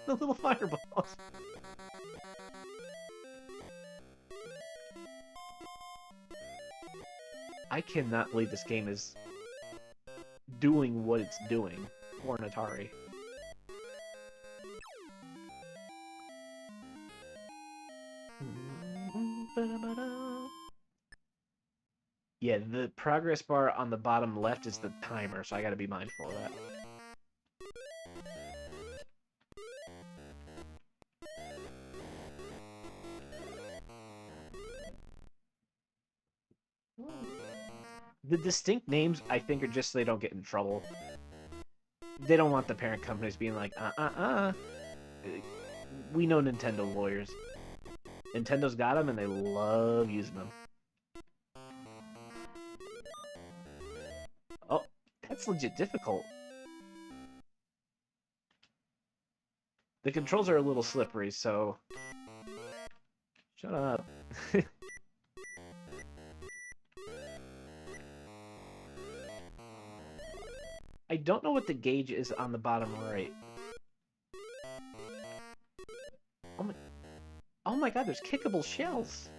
The little fireballs. I cannot believe this game is doing what it's doing for an Atari. Yeah, the progress bar on the bottom left is the timer, so I gotta be mindful of that. The distinct names, I think, are just so they don't get in trouble. They don't want the parent companies being like, We know Nintendo lawyers. Nintendo's got them, and they love using them. Oh, that's legit difficult. The controls are a little slippery, so... Shut up. I don't know what the gauge is on the bottom right. Oh my god, there's kickable shells!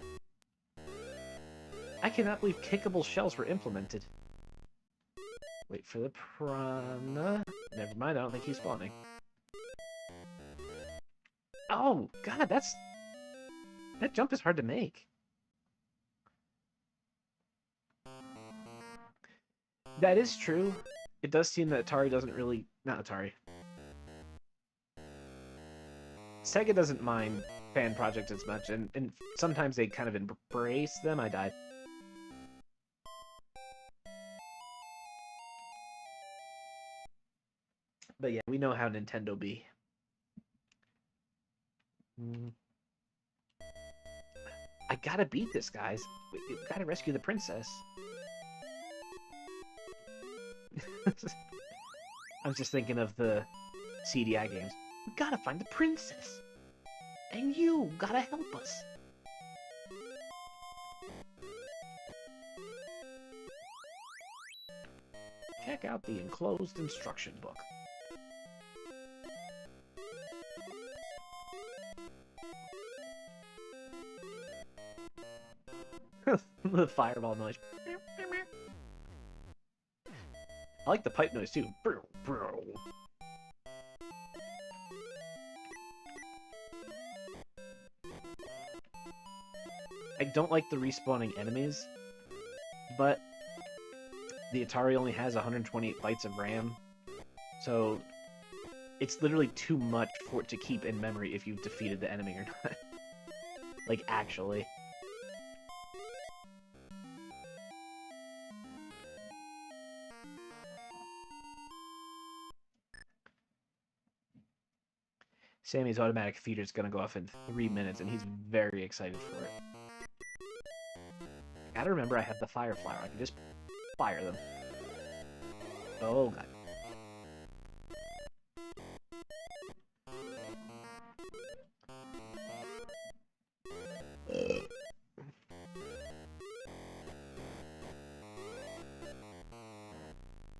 I cannot believe kickable shells were implemented. Wait for the piranha. Never mind, I don't think he's spawning. Oh god, that jump is hard to make. That is true. It does seem that Atari doesn't really... Not Atari. Sega doesn't mind fan projects as much, and sometimes they kind of embrace them. I died. But yeah, we know how Nintendo be. I gotta beat this, guys. We gotta rescue the princess. I'm just thinking of the CDI games. We gotta find the princess! And you gotta help us! Check out the enclosed instruction book. The fireball noise. I like the pipe noise too. I don't like the respawning enemies, but the Atari only has 128 bytes of RAM, so it's literally too much for it to keep in memory if you've defeated the enemy or not. Like, actually. Sammy's automatic feeder is going to go off in 3 minutes, and he's very excited for it. I gotta remember I have the fire flower. I can just fire them. Oh, God.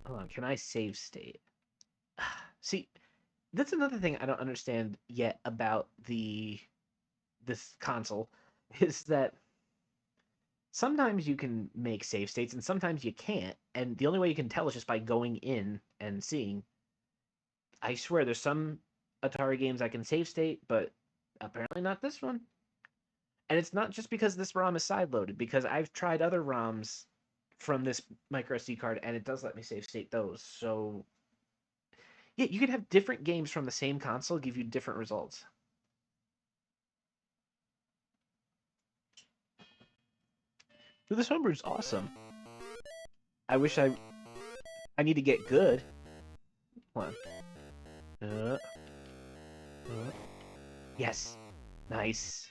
Hold on, can I save state? See, that's another thing I don't understand yet about this console, is that sometimes you can make save states and sometimes you can't, and the only way you can tell is just by going in and seeing. I swear there's some Atari games I can save state, but apparently not this one. And it's not just because this ROM is sideloaded, because I've tried other ROMs from this micro SD card and it does let me save state those. So yeah, you could have different games from the same console give you different results. Dude, this homebrew is awesome. I wish I need to get good. Hold on. Yes. Nice.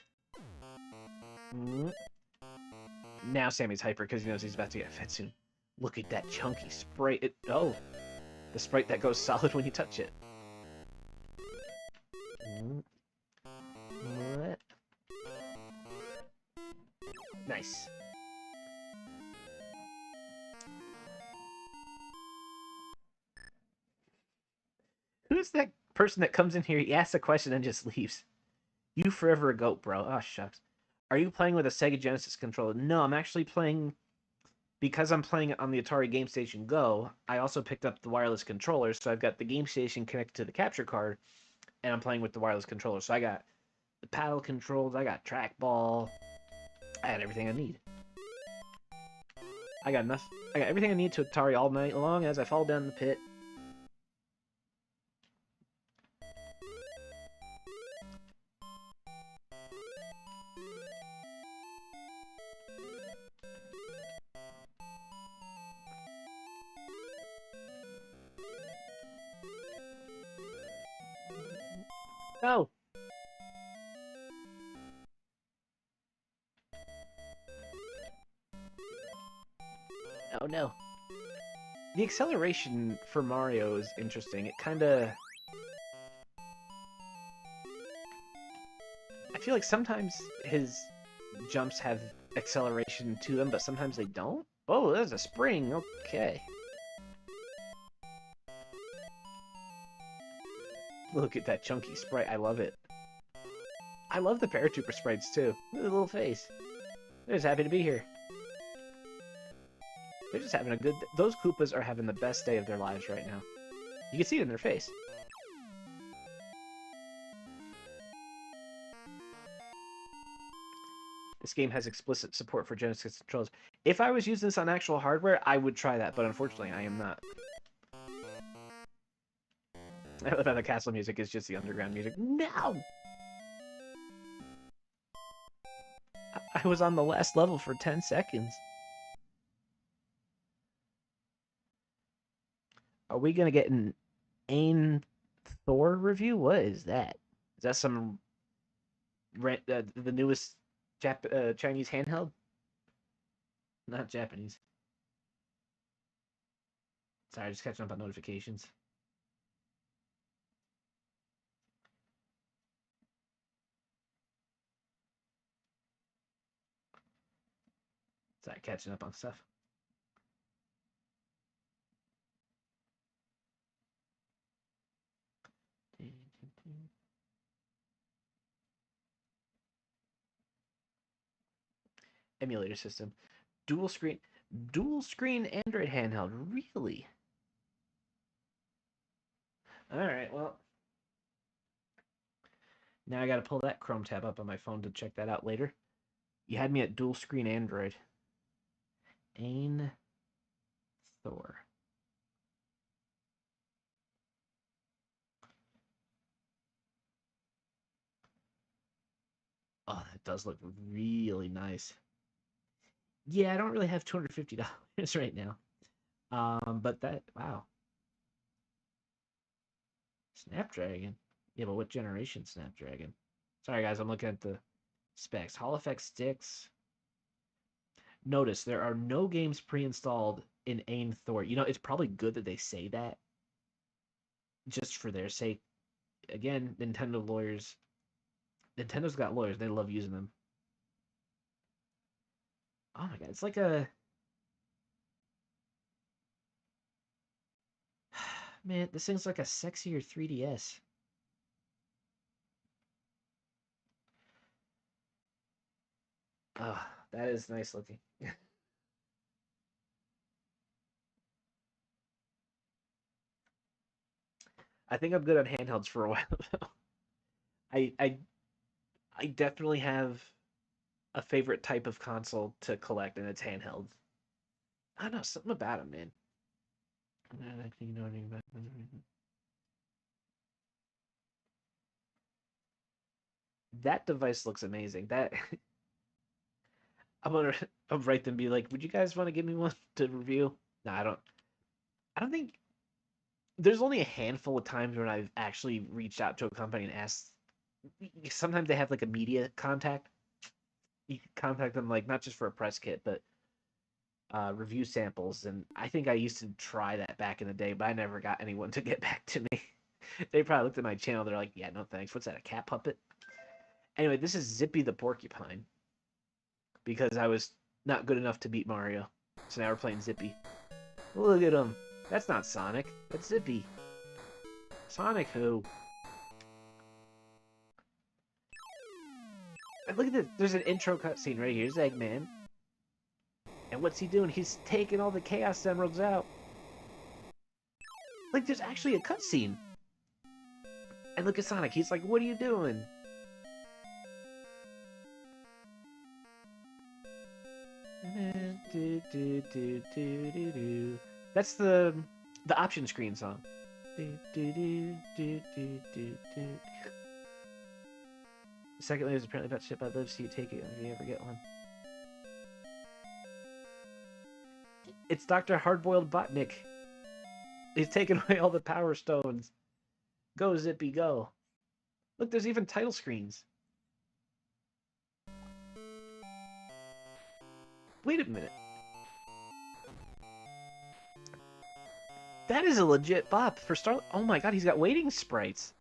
Now Sammy's hyper because he knows he's about to get fed soon. Look at that chunky Sprite. Oh, the Sprite that goes solid when you touch it. What? Nice. Who's that person that comes in here, he asks a question and just leaves? You forever a goat, bro. Oh, shucks. Are you playing with a Sega Genesis controller? No, I'm actually playing... Because I'm playing it on the Atari Gamestation Go, I also picked up the wireless controller, so I've got the Gamestation connected to the capture card, and I'm playing with the wireless controller. So I got the paddle controls, I got trackball, I got everything I need. I got everything I need to Atari all night long as I fall down the pit. Oh! Oh no. The acceleration for Mario is interesting. It kinda... I feel like sometimes his jumps have acceleration to them, but sometimes they don't? Oh, there's a spring! Okay. Look at that chunky sprite. I love it. I love the Paratrooper sprites, too. Look at the little face. They're just happy to be here. They're just having a good... Those Koopas are having the best day of their lives right now. You can see it in their face. This game has explicit support for Genesis controls. If I was using this on actual hardware, I would try that, but unfortunately, I am not. I love how the castle music is just the underground music. No! I was on the last level for 10 seconds. Are we gonna get an Ain Thor review? What is that? Is that some... the newest Chinese handheld? Not Japanese. Sorry, just catching up on notifications. Sorry, catching up on stuff. emulator system. Dual screen Android handheld. Really? All right. Well, now I got to pull that Chrome tab up on my phone to check that out later. You had me at dual screen Android. Ain Thor. Oh, that does look really nice. Yeah, I don't really have $250 right now. But that, wow. Snapdragon. Yeah, but what generation Snapdragon? Sorry, guys, I'm looking at the specs. Hall effect sticks. Notice there are no games pre-installed in Ain Thor. You know, it's probably good that they say that just for their sake. Again, Nintendo lawyers. Nintendo's got lawyers. They love using them. Oh my god, it's like a... Man, this thing's like a sexier 3DS. Oh, that is nice looking. I think I'm good on handhelds for a while though. I I I definitely have a favorite type of console to collect, and it's handheld. I don't know, something about it, man. I don't think you know anything about it. That device looks amazing. That I'm gonna I'll write them and be like, would you guys want to give me one to review? No, I don't. I don't think there's only a handful of times when I've actually reached out to a company and asked. Sometimes they have like a media contact. You can contact them like not just for a press kit, but review samples. And I think I used to try that back in the day, but I never got anyone to get back to me. They probably looked at my channel. They're like, "Yeah, no thanks. What's that? A cat puppet?" Anyway, this is Zippy the Porcupine because I was not good enough to beat Mario, so now we're playing Zippy. Look at him. That's not Sonic. That's Zippy. Sonic who? And look at this. There's an intro cutscene right here. Here's Eggman. And what's he doing? He's taking all the Chaos Emeralds out. Like, there's actually a cutscene. And look at Sonic. He's like, what are you doing? That's the option screen song. The second layer is apparently about to ship. I'd love to see you take it if you ever get one. It's Dr. Hardboiled Botnik. He's taking away all the power stones. Go, Zippy, go. Look, there's even title screens. Wait a minute. That is a legit bop for Star. Oh my god, he's got waiting sprites.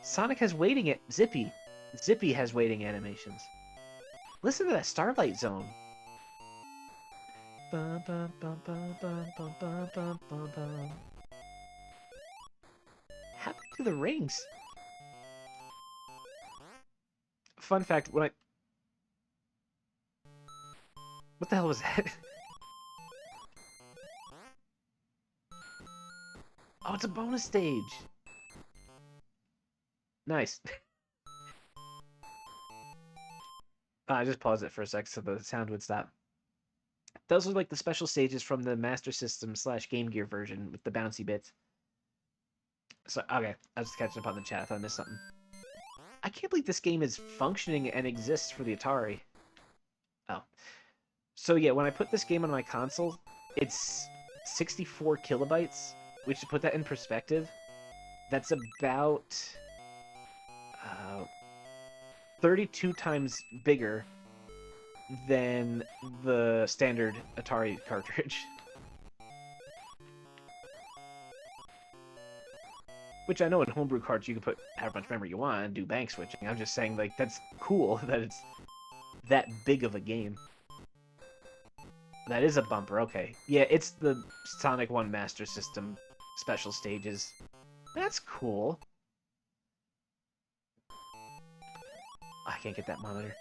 Sonic has waiting at Zippy. Zippy has waiting animations. Listen to that Starlight Zone. Bum, bum, bum, bum, bum, bum, bum, bum, bum, bum. How do the rings? Fun fact, when I... What the hell was that? Oh, it's a bonus stage. Nice. I just paused it for a sec so the sound would stop. Those are like the special stages from the Master System / Game Gear version with the bouncy bits. So, okay, I was just catching up on the chat. I thought I missed something. I can't believe this game is functioning and exists for the Atari. Oh. So yeah, when I put this game on my console, it's 64 kilobytes, which to put that in perspective, that's about 32 times bigger than the standard Atari cartridge. Which I know in Homebrew cards you can put however much memory you want and do bank switching. I'm just saying, like, that's cool that it's that big of a game. That is a bumper, okay. Yeah, it's the Sonic 1 Master System special stages. That's cool. I can't get that monitor.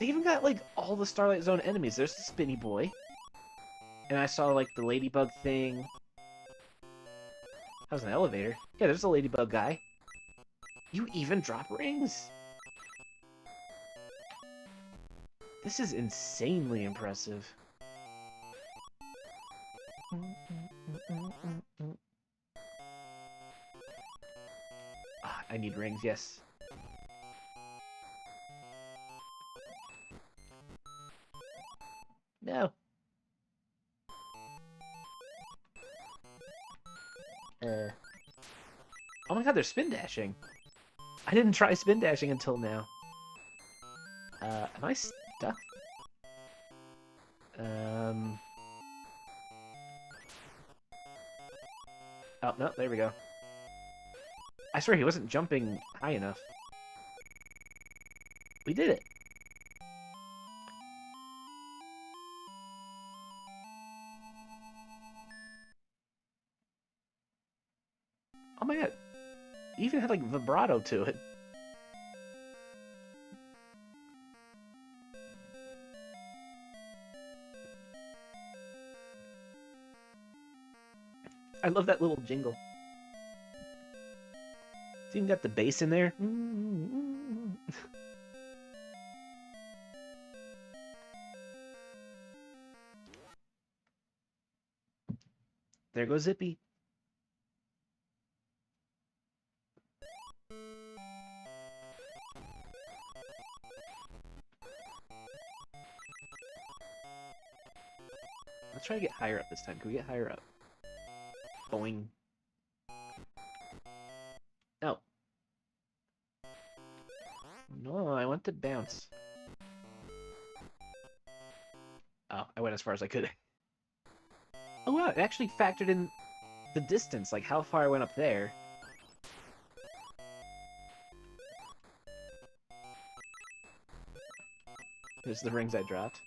They even got, like, all the Starlight Zone enemies. There's the Spinny Boy. And I saw, like, the Ladybug thing. That was an elevator. Yeah, there's a Ladybug guy. You even drop rings. This is insanely impressive. Ah, I need rings, yes. No. Oh my god, they're spin dashing. I didn't try spin dashing until now. Am I stuck? Oh, no, there we go. I swear he wasn't jumping high enough. We did it. Oh my god. He even had, like, vibrato to it. I love that little jingle. It's even got the bass in there. There goes Zippy. Let's try to get higher up this time. Can we get higher up? Boing. No. No, I want to bounce. Oh, I went as far as I could. Oh wow, it actually factored in the distance, like how far I went up there. Here's the rings I dropped.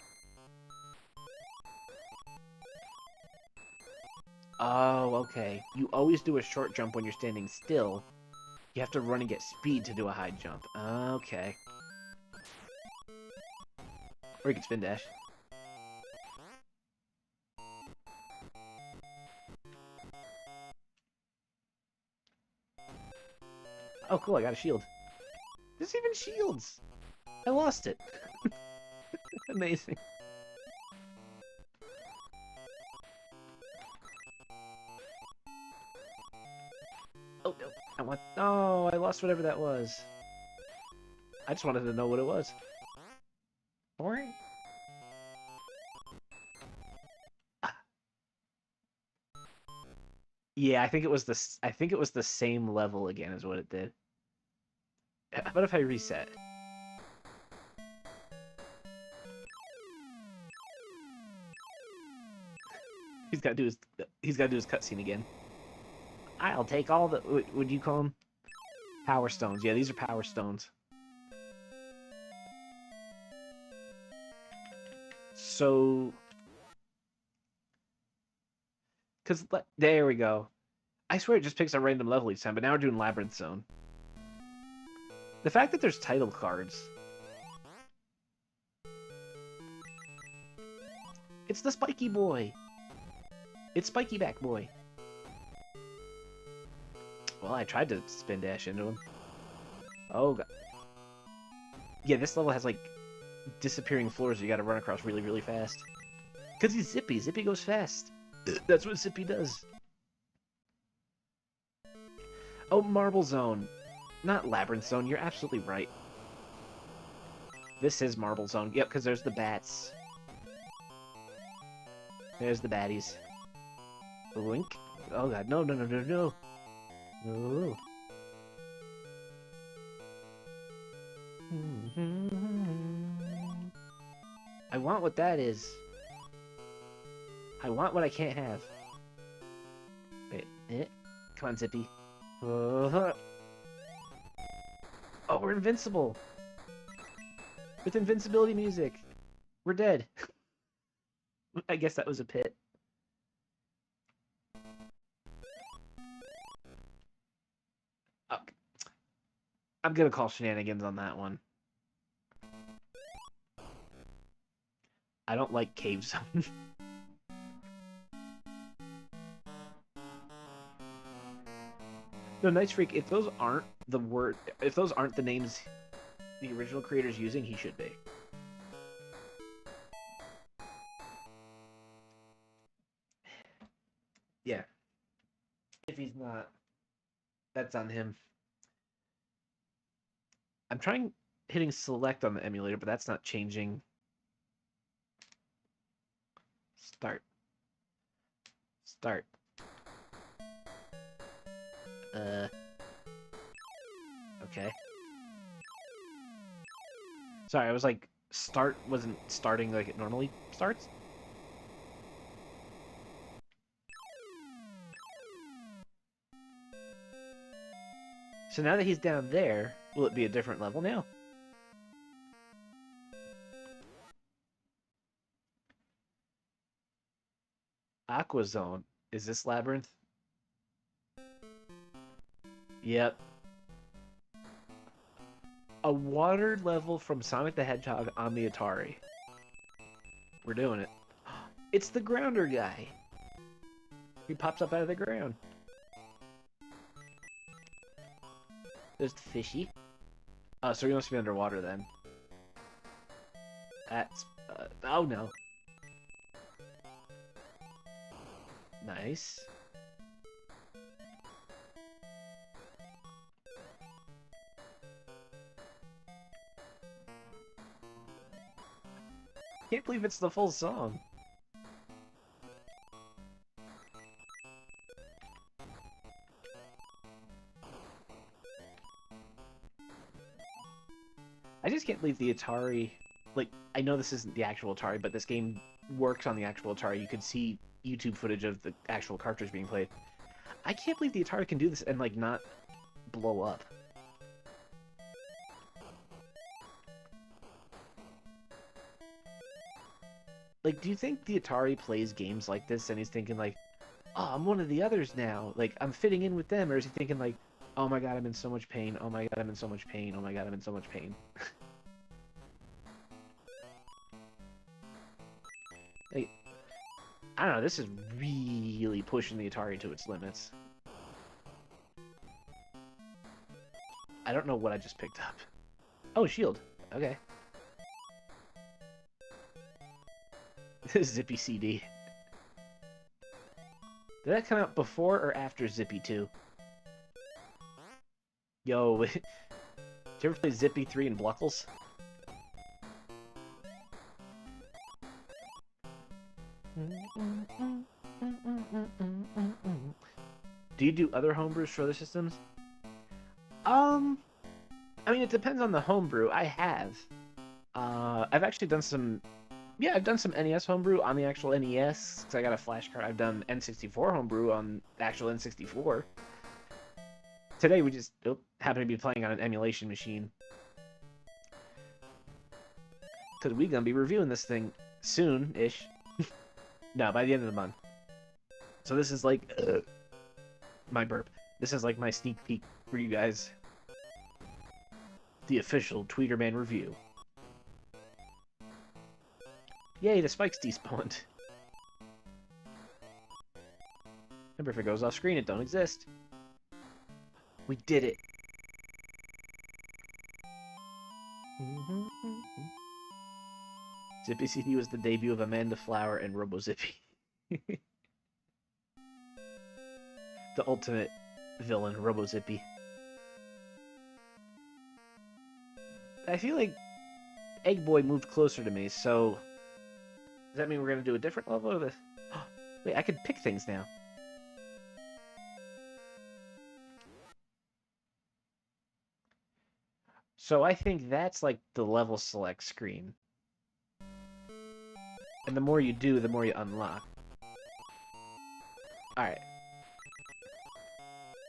Oh, okay. You always do a short jump when you're standing still. You have to run and get speed to do a high jump. Okay. Or you can spin dash. Oh, cool, I got a shield. There's even shields! I lost it. Amazing. Oh, no. I want... Oh, I lost whatever that was. I just wanted to know what it was. Boring. Yeah, I think it was the same level again is what it did. How about if I reset? He's got to do his cutscene again. I'll take all the what would you call them? Power stones. Yeah, these are power stones. So cuz there we go. I swear it just picks a random level each time, but now we're doing Labyrinth Zone. The fact that there's title cards. It's the Spiky Boy. It's Spiky Back Boy. Well, I tried to spin dash into him. Oh god. Yeah, this level has like disappearing floors you gotta run across really, really fast. Cause he's Zippy. Zippy goes fast. That's what Zippy does. Oh, Marble Zone. Not Labyrinth Zone, you're absolutely right. This is Marble Zone. Yep, because there's the bats. There's the baddies. Blink. Oh god, no, no, no, no, no. No. I want what that is. I want what I can't have. Wait, come on, Zippy. Oh, we're invincible! With invincibility music! We're dead. I guess that was a pit. Oh. I'm gonna call shenanigans on that one. I don't like Cave Zone. No, Nice Freak, if those aren't the names the original creator's using, he should be. Yeah. If he's not, that's on him. I'm trying hitting select on the emulator, but that's not changing. Start. Okay. Sorry, I was like, start wasn't starting like it normally starts. So now that he's down there, will it be a different level now? Aqua Zone. Is this Labyrinth? Yep. A water level from Sonic the Hedgehog on the Atari. We're doing it. It's the grounder guy. He pops up out of the ground. There's the fishy. Oh, so he must be underwater then. That's... oh no. Nice. Can't believe it's the full song. I just can't believe the Atari... Like, I know this isn't the actual Atari, but this game works on the actual Atari. You could see YouTube footage of the actual cartridge being played. I can't believe the Atari can do this and, like, not blow up. Like, do you think the Atari plays games like this and he's thinking, like, oh, I'm one of the others now. Like, I'm fitting in with them. Or is he thinking, like, oh my god, I'm in so much pain. Oh my god, I'm in so much pain. Oh my god, I'm in so much pain. Like, I don't know, this is really pushing the Atari to its limits. I don't know what I just picked up. Oh, shield. Okay. Zippy CD. Did that come out before or after Zippy 2? Yo, did you ever play Zippy 3 and Bluckles? Do you do other homebrews for other systems? I mean, it depends on the homebrew. I have. I've actually done some... Yeah, I've done some NES homebrew on the actual NES, because I got a flash card. I've done N64 homebrew on the actual N64. Today we just happen to be playing on an emulation machine. Because we're going to be reviewing this thing soon-ish. No, by the end of the month. So this is like... my burp. This is like my sneak peek for you guys. The official Tweeterman review. Yay, the spikes despawned. Remember, if it goes off screen, it don't exist. We did it. Zippy CD was the debut of Amanda Flower and Robo Zippy. The ultimate villain, Robo Zippy. I feel like Egg Boy moved closer to me, so... Does that mean we're going to do a different level of this? Wait, I can pick things now. So I think that's like the level select screen. And the more you do, the more you unlock. Alright.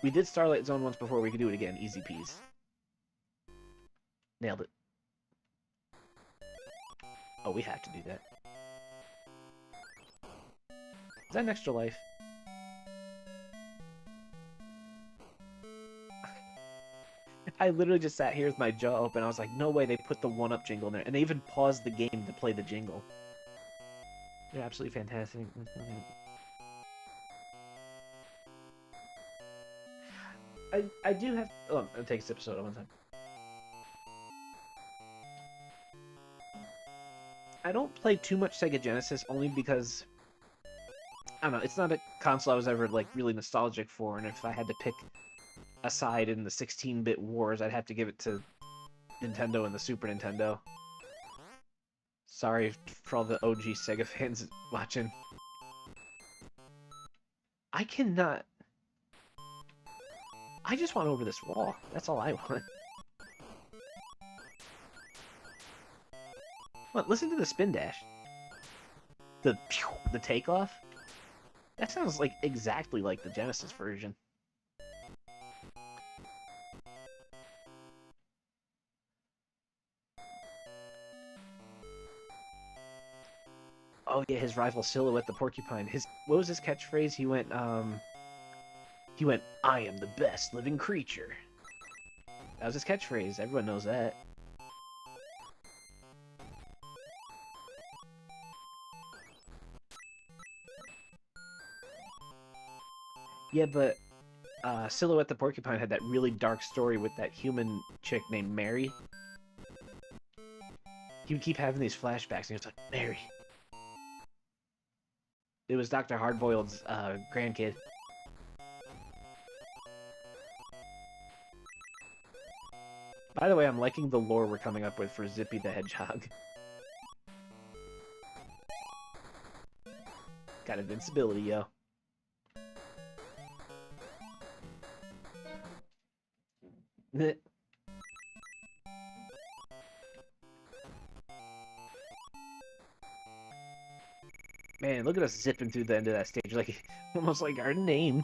We did Starlight Zone once before, we could do it again. Easy peas. Nailed it. Oh, we have to do that. Is that an extra life? I literally just sat here with my jaw open. I was like, no way they put the 1-up jingle in there. And they even paused the game to play the jingle. They're absolutely fantastic. I do have. Oh, I'll take a sip of soda one time. I don't play too much Sega Genesis only because I don't know. It's not a console I was ever like really nostalgic for, and if I had to pick a side in the 16-bit wars, I'd have to give it to Nintendo and the Super Nintendo. Sorry for all the OG Sega fans watching. I cannot. I just want over this wall. That's all I want. What? Listen to the spin dash. The takeoff. That sounds like exactly like the Genesis version. Oh yeah, his rival Silhouette the Porcupine. What was his catchphrase? He went, I am the best living creature. That was his catchphrase. Everyone knows that. Yeah, but Silhouette the Porcupine had that really dark story with that human chick named Mary. He would keep having these flashbacks, and he was like, Mary. It was Dr. Hardboiled's grandkid. By the way, I'm liking the lore we're coming up with for Zippy the Hedgehog. Got invincibility, yo. Man, look at us zipping through the end of that stage, like almost like our name.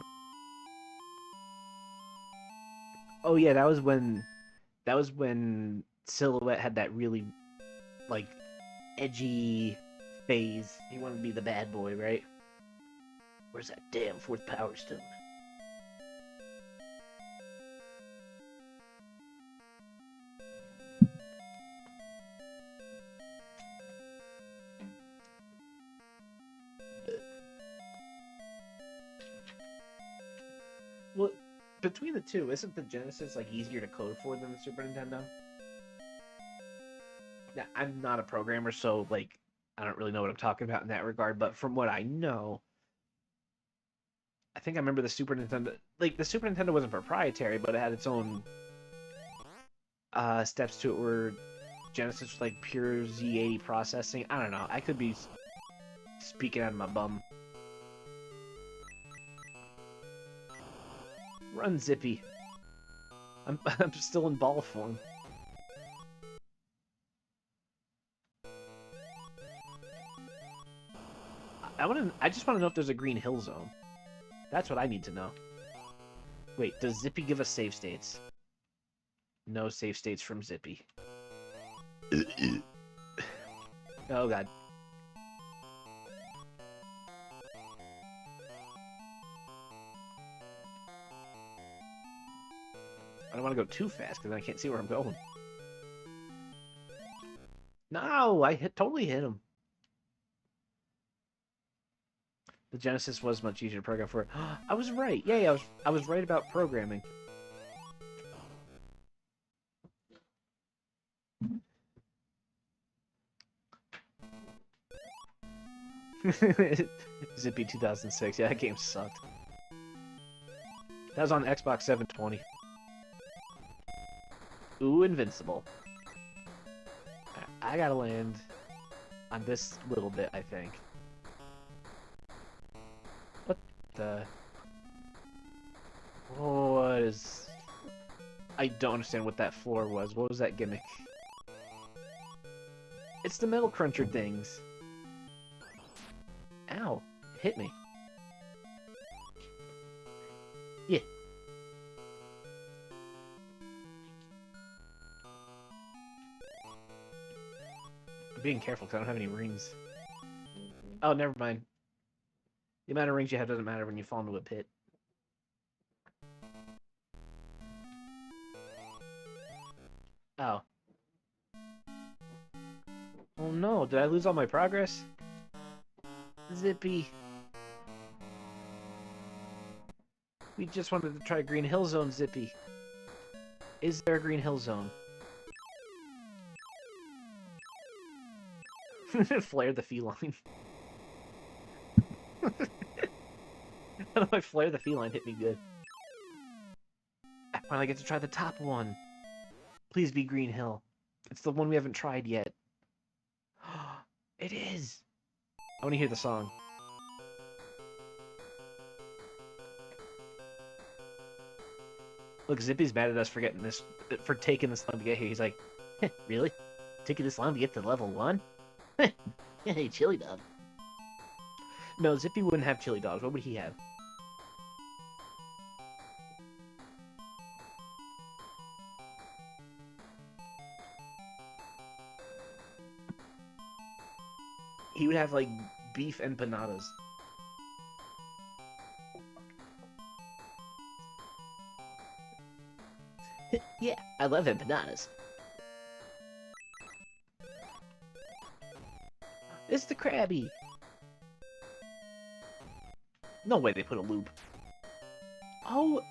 Oh yeah, that was when Silhouette had that really like edgy phase. He wanted to be the bad boy, right? Where's that damn fourth power stone? Well, between the two, isn't the Genesis like easier to code for than the Super Nintendo? Yeah, I'm not a programmer, so like I don't really know what I'm talking about in that regard. But from what I know, I think I remember the Super Nintendo. Like the Super Nintendo wasn't proprietary, but it had its own steps to it. Where Genesis was like pure Z80 processing. I don't know. I could be speaking out of my bum. Run, Zippy. I'm still in ball form. I just want to know if there's a green hill zone. That's what I need to know. Wait, does Zippy give us save states? No save states from Zippy. Oh god. I don't want to go too fast because I can't see where I'm going. No, totally hit him. The Genesis was much easier to program for. I was right. Yeah, I was right about programming. Zippy 2006. Yeah, that game sucked. That was on Xbox 720. Ooh, invincible. I gotta land on this little bit, I think. What the... What is... I don't understand what that floor was. What was that gimmick? It's the metal cruncher things. Ow. It hit me. Yeah. I'm being careful because I don't have any rings. Oh, never mind. The amount of rings you have doesn't matter when you fall into a pit. Oh. Oh no, did I lose all my progress? Zippy. We just wanted to try Green Hill Zone, Zippy. Is there a Green Hill Zone? Flare the feline. How do I flare the feline? Hit me good. I finally get to try the top one. Please be Green Hill. It's the one we haven't tried yet. It is! I want to hear the song. Look, Zippy's mad at us for taking this long to get here. He's like, really? Taking this long to get to level 1? Hey, chili dog. No, Zippy wouldn't have chili dogs. What would he have? He would have, like, beef empanadas. Yeah, I love empanadas. It's the Krabby. No way they put a loop. Oh.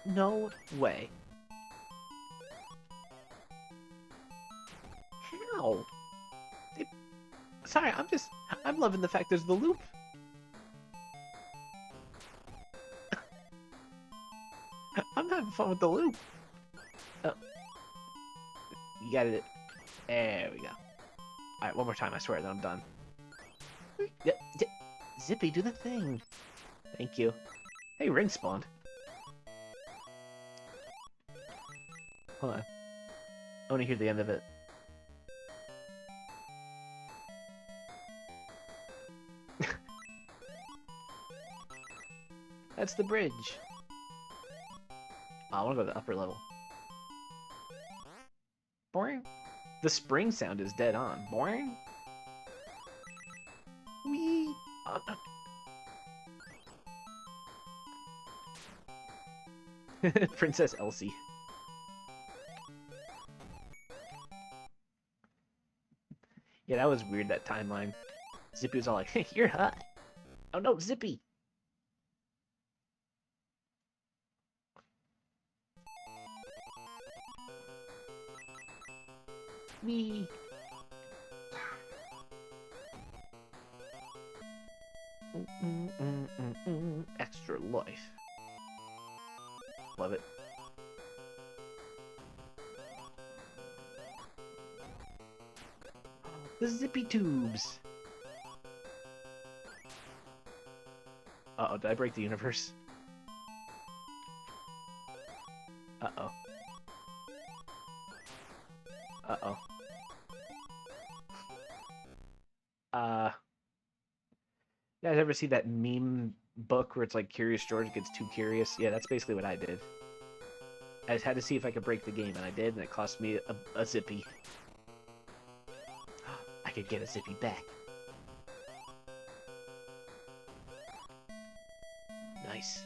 No way. How? Sorry, I'm loving the fact there's the loop. I'm having fun with the loop. Oh. You got it. There we go. Alright, one more time, I swear, then I'm done. Zippy, do the thing. Thank you. Hey, ring spawned. Hold on. I want to hear the end of it. That's the bridge. Oh, I want to go to the upper level. Boing. The spring sound is dead on. Boing. Wee. Princess Elsie. Yeah, that was weird, that timeline. Zippy was all like, hey, you're hot. Oh no, Zippy. Wee. Extra life. Love it. The Zippy tubes. Uh-oh, did I break the universe? Uh-oh. Uh-oh. You guys ever see that meme book where it's like Curious George gets too curious? Yeah, that's basically what I did. I just had to see if I could break the game, and I did, and it cost me a Zippy. I could get a Zippy back. Nice.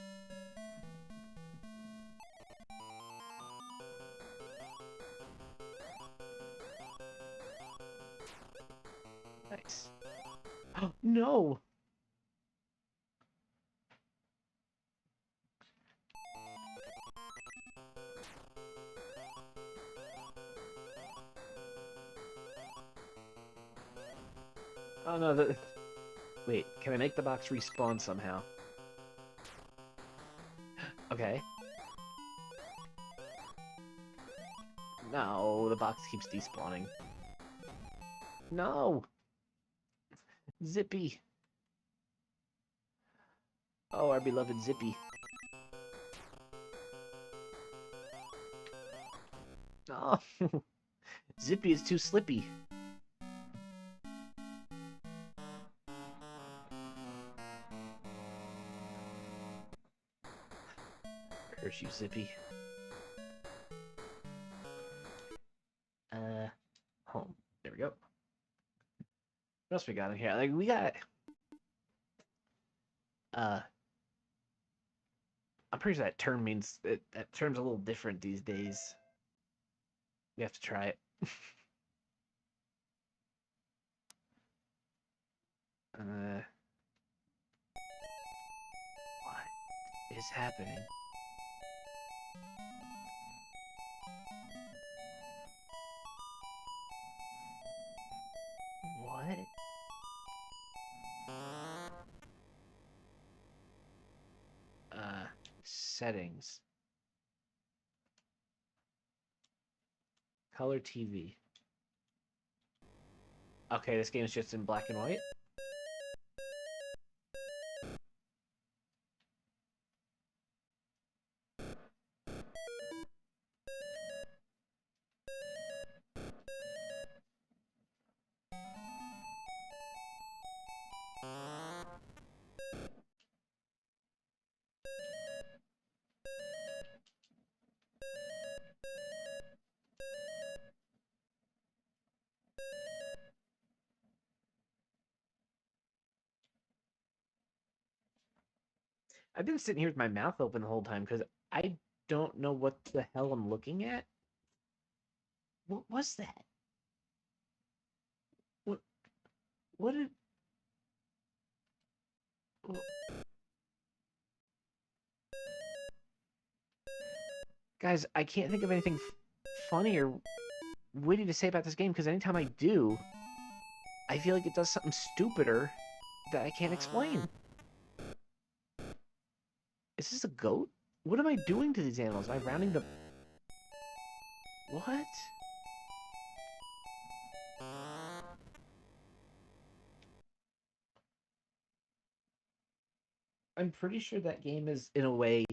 Nice. Oh, no! Oh no, wait, can I make the box respawn somehow? Okay. No, the box keeps despawning. No! Zippy. Oh, our beloved Zippy. Oh, Zippy is too slippy. Curse you, Zippy. Home. There we go. What else we got in here? Like, we got... I'm pretty sure that term means... that term's a little different these days. We have to try it. What is happening? What? Settings. Color TV. Okay, this game is just in black and white. I've been sitting here with my mouth open the whole time because I don't know what the hell I'm looking at. What was that? What? What did? What- Guys, I can't think of anything funny or witty to say about this game because anytime I do, I feel like it does something stupider that I can't explain. Is this a goat? What am I doing to these animals? Am I rounding the... What? I'm pretty sure that game is, in a way...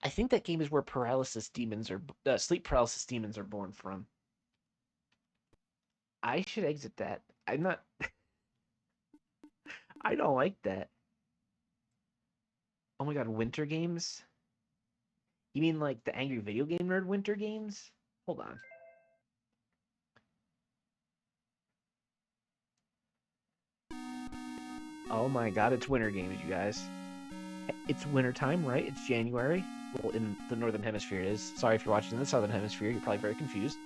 I think that game is where paralysis demons are... sleep paralysis demons are born from. I should exit that. I'm not... I don't like that. Oh my god, winter games? You mean like the Angry Video Game Nerd winter games? Hold on. Oh my god, it's winter games, you guys. It's winter time, right? It's January. Well, in the northern hemisphere it is. Sorry if you're watching in the southern hemisphere. You're probably very confused.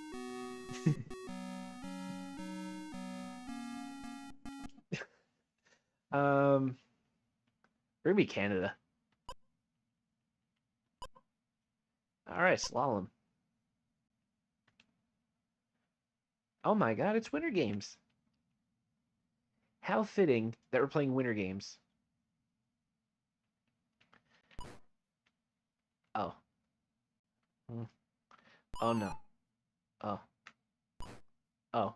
We're gonna be Canada. Alright, slalom. Oh my god, it's winter games. How fitting that we're playing winter games. Oh. Oh no. Oh. Oh.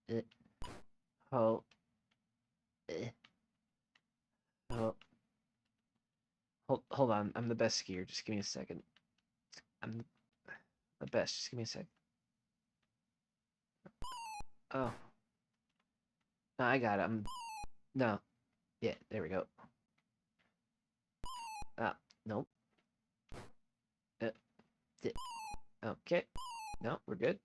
Eh. Oh. Eh. Oh. Hold on. I'm the best skier. Just give me a second. I'm the best. Just give me a sec. Oh. No, I got it. No. Yeah, there we go. Nope. Okay. No, we're good.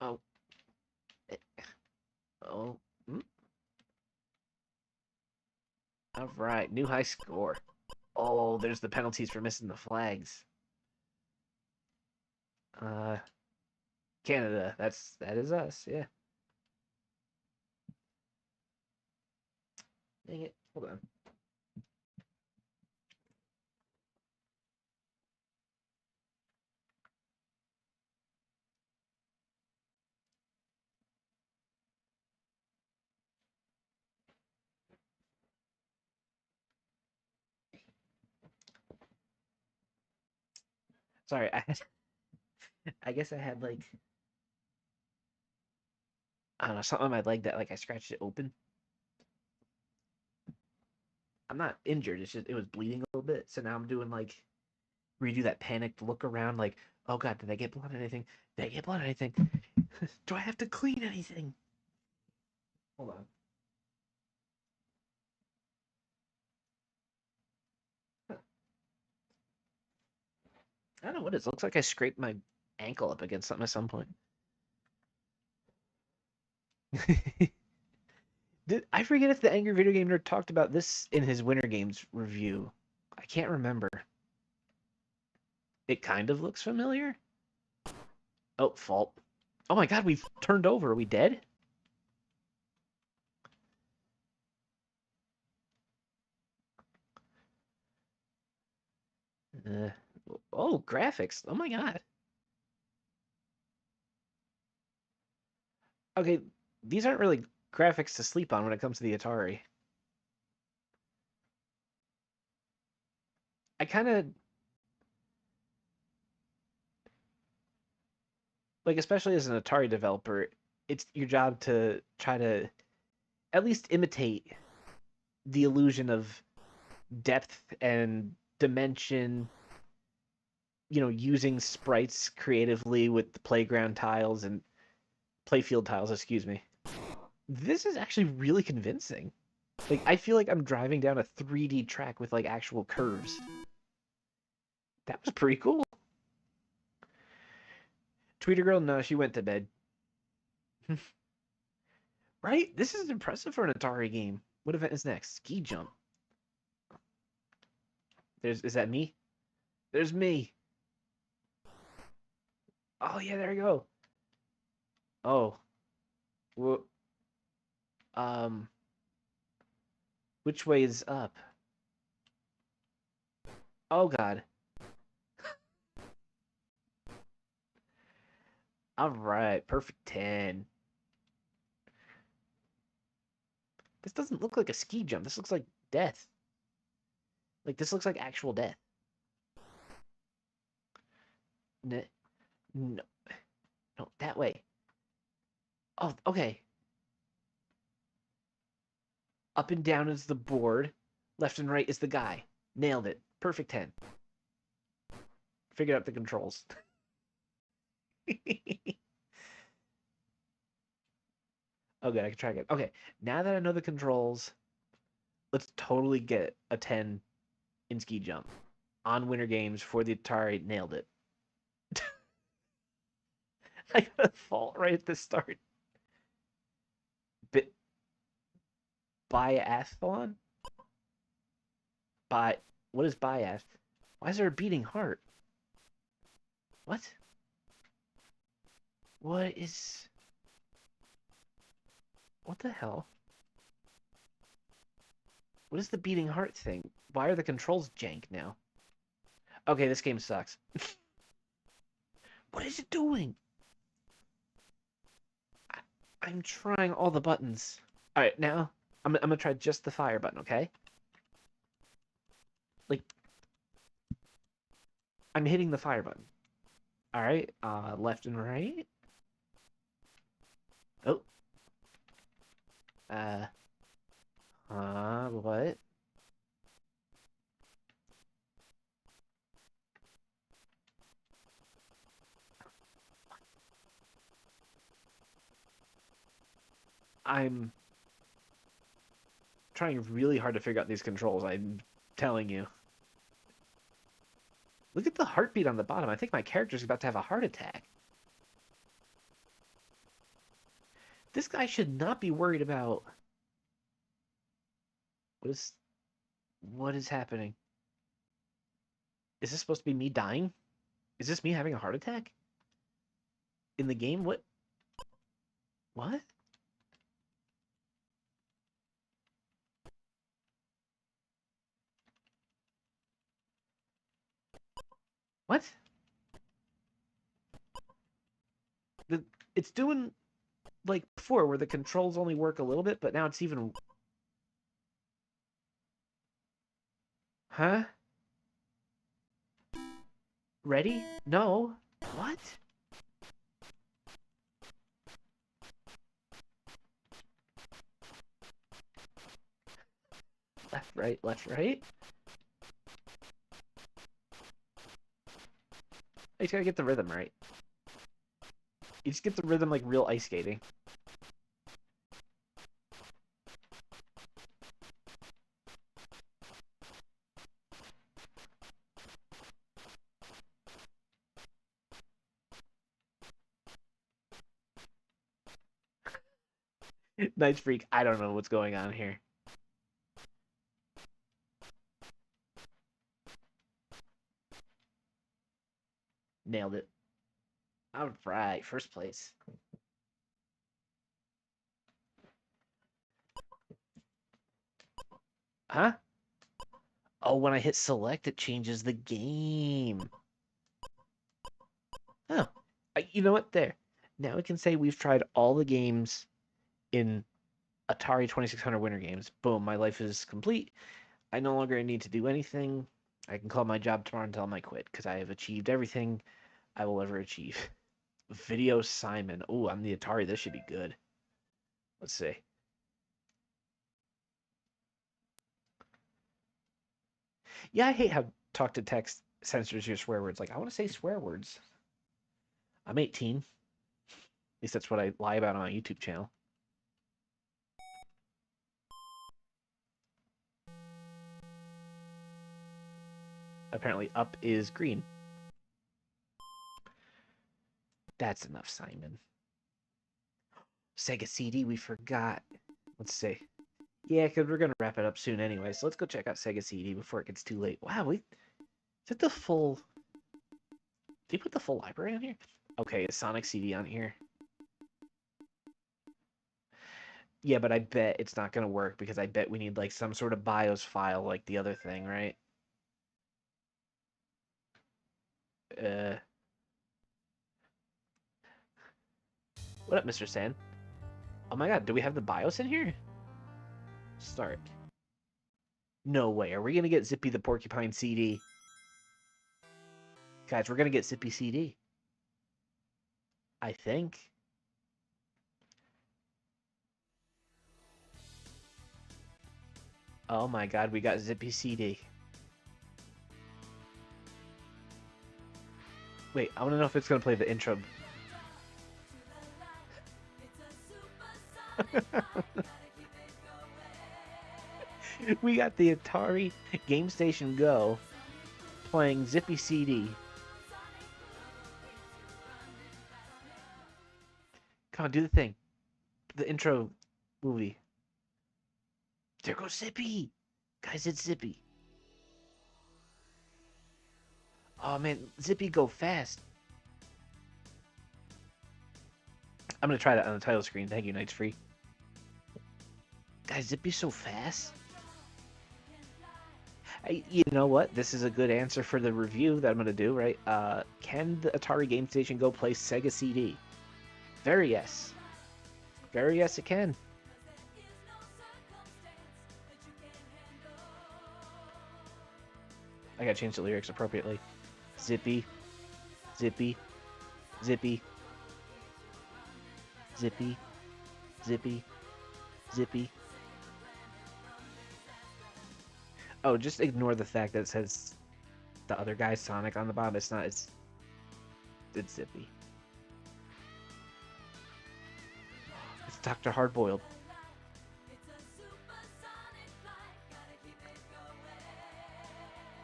Oh. Oh. All right, new high score. Oh, there's the penalties for missing the flags. Canada. That is us. Yeah. Dang it. Hold on. Sorry, I guess I had like I don't know something on my leg that like I scratched it open. I'm not injured. It's just it was bleeding a little bit. So now I'm doing like redo that panicked look around like, oh god, did I get blood on anything? Did I get blood on anything? Do I have to clean anything? Hold on. I don't know what it is. It looks like I scraped my ankle up against something at some point. I forget if the Angry Video Game Nerd talked about this in his Winter Games review. I can't remember. It kind of looks familiar. Oh, fault. Oh my god, we've turned over. Are we dead? Uh, oh, graphics. Oh my god. Okay, these aren't really graphics to sleep on when it comes to the Atari. I kind of like, especially as an Atari developer, it's your job to try to at least imitate the illusion of depth and dimension, using sprites creatively with the playground tiles and playfield tiles, excuse me. This is actually really convincing. Like, I feel like I'm driving down a 3D track with like actual curves. That was pretty cool. Tweeter girl, no, she went to bed. Right? This is impressive for an Atari game. What event is next? Ski jump. Is that me? There's me. Oh yeah, there we go. Oh. Well, which way is up? Oh god. All right, perfect 10. This doesn't look like a ski jump. This looks like death. Like, this looks like actual death. No, no, no, that way. Oh, okay. Up and down is the board. Left and right is the guy. Nailed it. Perfect 10. Figured out the controls. Oh, good. I can try again. Okay, now that I know the controls, let's totally get a 10 in ski jump on Winter Games for the Atari. Nailed it. I got a fault right at the start. Bit biathlon? What is biath? Why is there a beating heart? What? What is... What the hell? What is the beating heart thing? Why are the controls jank now? Okay, this game sucks. What is it doing? I'm trying all the buttons. Alright, now I'm gonna try just the fire button, okay? Like, I'm hitting the fire button. Alright, left and right. Oh. What? I'm trying really hard to figure out these controls, I'm telling you. Look at the heartbeat on the bottom. I think my character's about to have a heart attack. This guy should not be worried about... What is happening? Is this supposed to be me dying? Is this me having a heart attack? In the game? What? What? What? It's doing like before where the controls only work a little bit, but now it's even... Huh? Ready? No. What? Left, right, left, right? You just gotta get the rhythm right. You just get the rhythm like real ice skating. Night Freak, I don't know what's going on here. Nailed it. All right, first place. Huh? Oh, when I hit select, it changes the game. Oh, you know what? There. Now we can say we've tried all the games in Atari 2600 Winter Games. Boom, my life is complete. I no longer need to do anything. I can call my job tomorrow and tell them I quit because I have achieved everything I will ever achieve. Video Simon. Oh, on the Atari, this should be good. Let's see. Yeah, I hate how talk to text censors your swear words. Like, I want to say swear words. I'm 18. At least that's what I lie about on my YouTube channel. Apparently, up is green. That's enough, Simon. Sega CD, we forgot. Let's see. Yeah, because we're going to wrap it up soon anyway. So let's go check out Sega CD before it gets too late. Wow, is it the full... Did you put the full library on here? Okay, is Sonic CD on here? Yeah, but I bet it's not going to work because I bet we need like some sort of BIOS file like the other thing, right? What up, Mr. Sand? Oh my god, do we have the BIOS in here? Start. No way. Are we going to get Zippy the Porcupine CD? Guys, we're going to get Zippy CD. I think. Oh my god, we got Zippy CD. Wait, I want to know if it's going to play the intro. We got the Atari Gamestation Go playing Zippy CD. Come on, do the thing. The intro movie. There goes Zippy! Guys, it's Zippy. Oh man, Zippy go fast. I'm gonna try that on the title screen. Thank you, Night's Free. Guys, Zippy's so fast. You know what? This is a good answer for the review that I'm gonna do, right? Can the Atari Game Station Go play Sega CD? Very yes. Very yes, it can. I gotta change the lyrics appropriately. Zippy, Zippy, Zippy, Zippy, Zippy, Zippy. Oh, just ignore the fact that it says the other guy's Sonic on the bottom. It's not. It's Zippy. It's Dr. Hardboiled.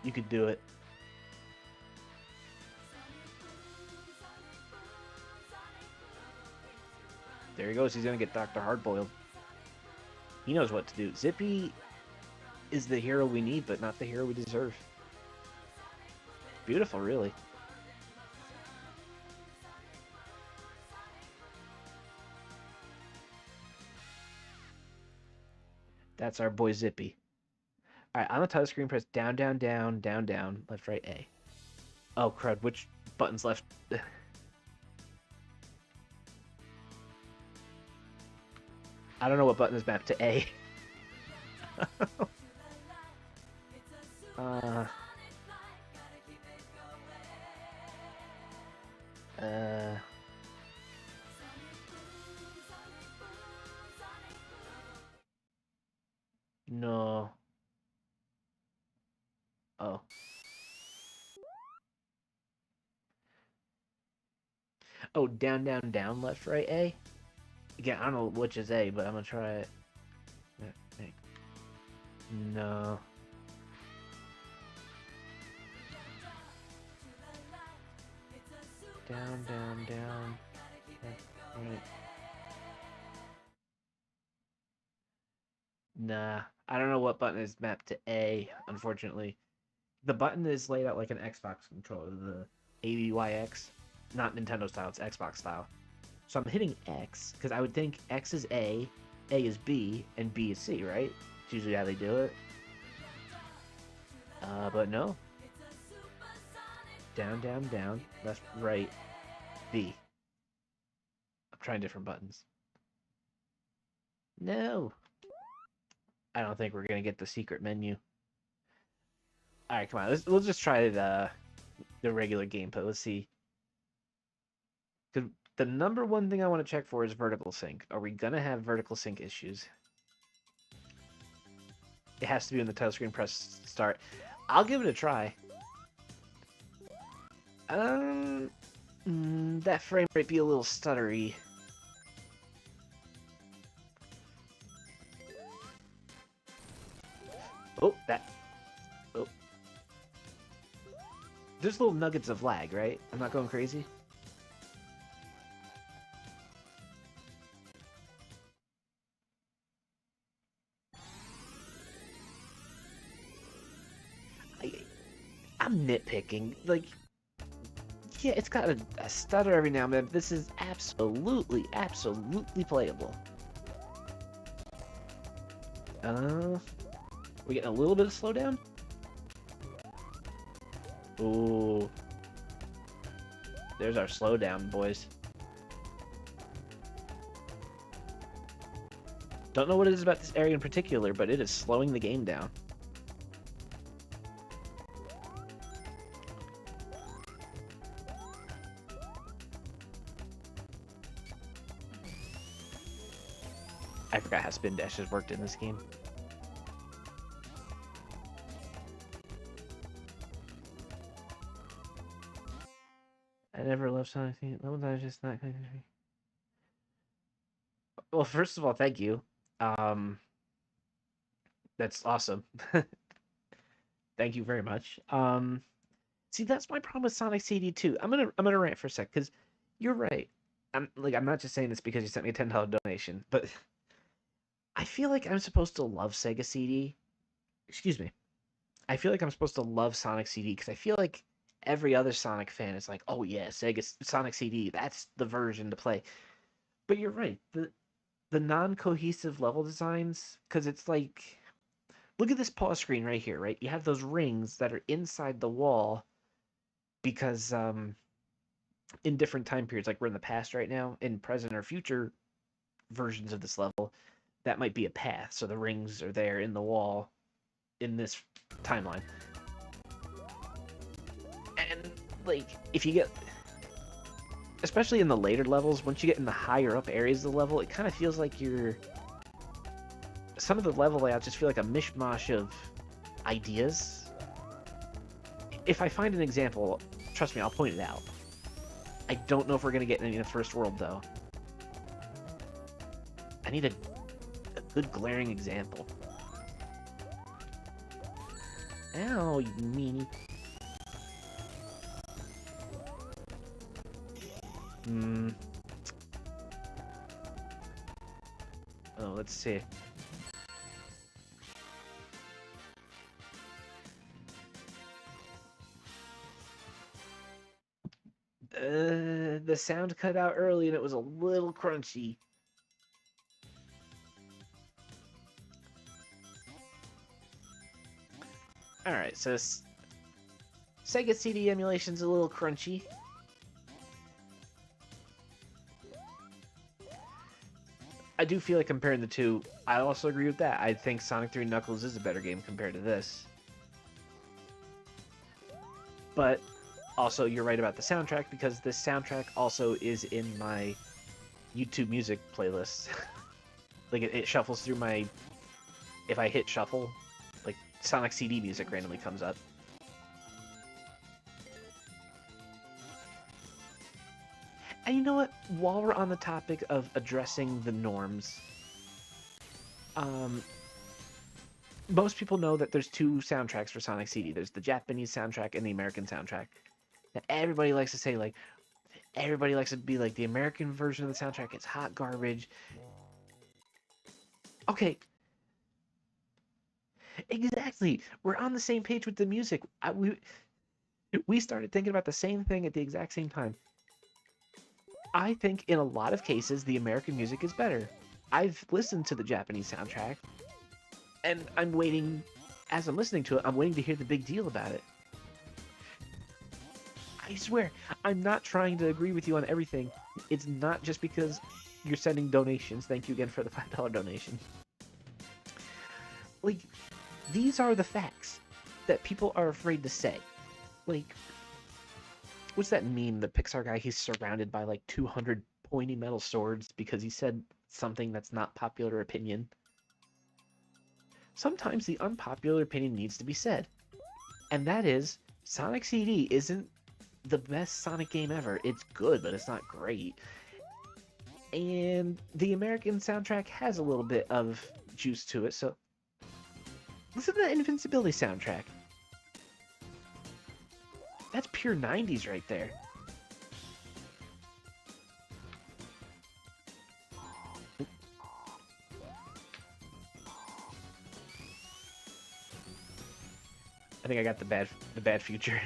You could do it. There he goes. He's gonna get Dr. Hardboiled. He knows what to do. Zippy is the hero we need, but not the hero we deserve. Beautiful, really. That's our boy Zippy. Alright, on the title screen, press down, down, down, down, down, left, right, A. Oh, crud, which button's left? I don't know what button is mapped to A. No. Oh. Oh, down, down, down, left, right, A? Again, I don't know which is A, but I'm gonna try it. No. Down, down, down. Right. Nah. I don't know what button is mapped to A, unfortunately. The button is laid out like an Xbox controller, the ABYX. not Nintendo style, it's Xbox style. So I'm hitting X, because I would think X is A is B, and B is C, right? It's usually how they do it. But no. Down, down, down, left, right, B. I'm trying different buttons. No. I don't think we're going to get the secret menu. Alright, come on. We'll just try the regular gameplay. Let's see. The number one thing I want to check for is vertical sync. Are we going to have vertical sync issues? It has to be in the title screen. Press start. I'll give it a try. That frame might be a little stuttery. Oh, oh. There's little nuggets of lag, right? I'm not going crazy? I'm nitpicking. Like, yeah, it's got a stutter every now and then. This is absolutely playable. We getting a little bit of slowdown? Ooh. There's our slowdown, boys. Don't know what it is about this area in particular, but it is slowing the game down. I forgot how spin dashes worked in this game. I never loved Sonic. That was just not kind of. Well, first of all, thank you. That's awesome. Thank you very much. See, that's my problem with Sonic CD too. I'm gonna rant for a sec because you're right. I'm not just saying this because you sent me a $10 donation, but I feel like I'm supposed to love Sega CD. Excuse me. I feel like I'm supposed to love Sonic CD because I feel like every other Sonic fan is like, oh yeah, Sega Sonic CD, that's the version to play. But you're right. The non-cohesive level designs, because it's like, look at this pause screen right here, right? You have those rings that are inside the wall because in different time periods, like we're in the past right now, in present or future versions of this level, that might be a path. So the rings are there in the wall in this timeline. And like, if you get, especially in the later levels, once you get in the higher up areas of the level, it kind of feels like some of the level layouts just feel like a mishmash of ideas. If I find an example, trust me, I'll point it out. I don't know if we're going to get any in the first world, though. I need a good glaring example. Ow, you meanie. Oh, let's see. The sound cut out early and it was a little crunchy. Alright, so Sega CD emulation's a little crunchy. I do feel like comparing the two, I also agree with that. I think Sonic 3 Knuckles is a better game compared to this. But also, you're right about the soundtrack, because this soundtrack also is in my YouTube music playlist. Like, it shuffles through my... If I hit shuffle, like, Sonic CD music randomly comes up. And you know what? While we're on the topic of addressing the norms, most people know that there's two soundtracks for Sonic CD. There's the Japanese soundtrack and the American soundtrack. Now, everybody likes to say, like, everybody likes to be like, the American version of the soundtrack is hot garbage. Okay. Exactly. We're on the same page with the music. We started thinking about the same thing at the exact same time. I think in a lot of cases, the American music is better. I've listened to the Japanese soundtrack, and I'm waiting, as I'm listening to it, I'm waiting to hear the big deal about it. I swear, I'm not trying to agree with you on everything. It's not just because you're sending donations. Thank you again for the $5 donation. Like, these are the facts that people are afraid to say. Like, what's that meme? The Pixar guy, he's surrounded by like 200 pointy metal swords because he said something that's not popular opinion. Sometimes the unpopular opinion needs to be said. And that is, Sonic CD isn't the best Sonic game ever. It's good, but it's not great. And the American soundtrack has a little bit of juice to it, so listen to the Invincibility soundtrack. That's pure 90s right there. I think I got the bad future.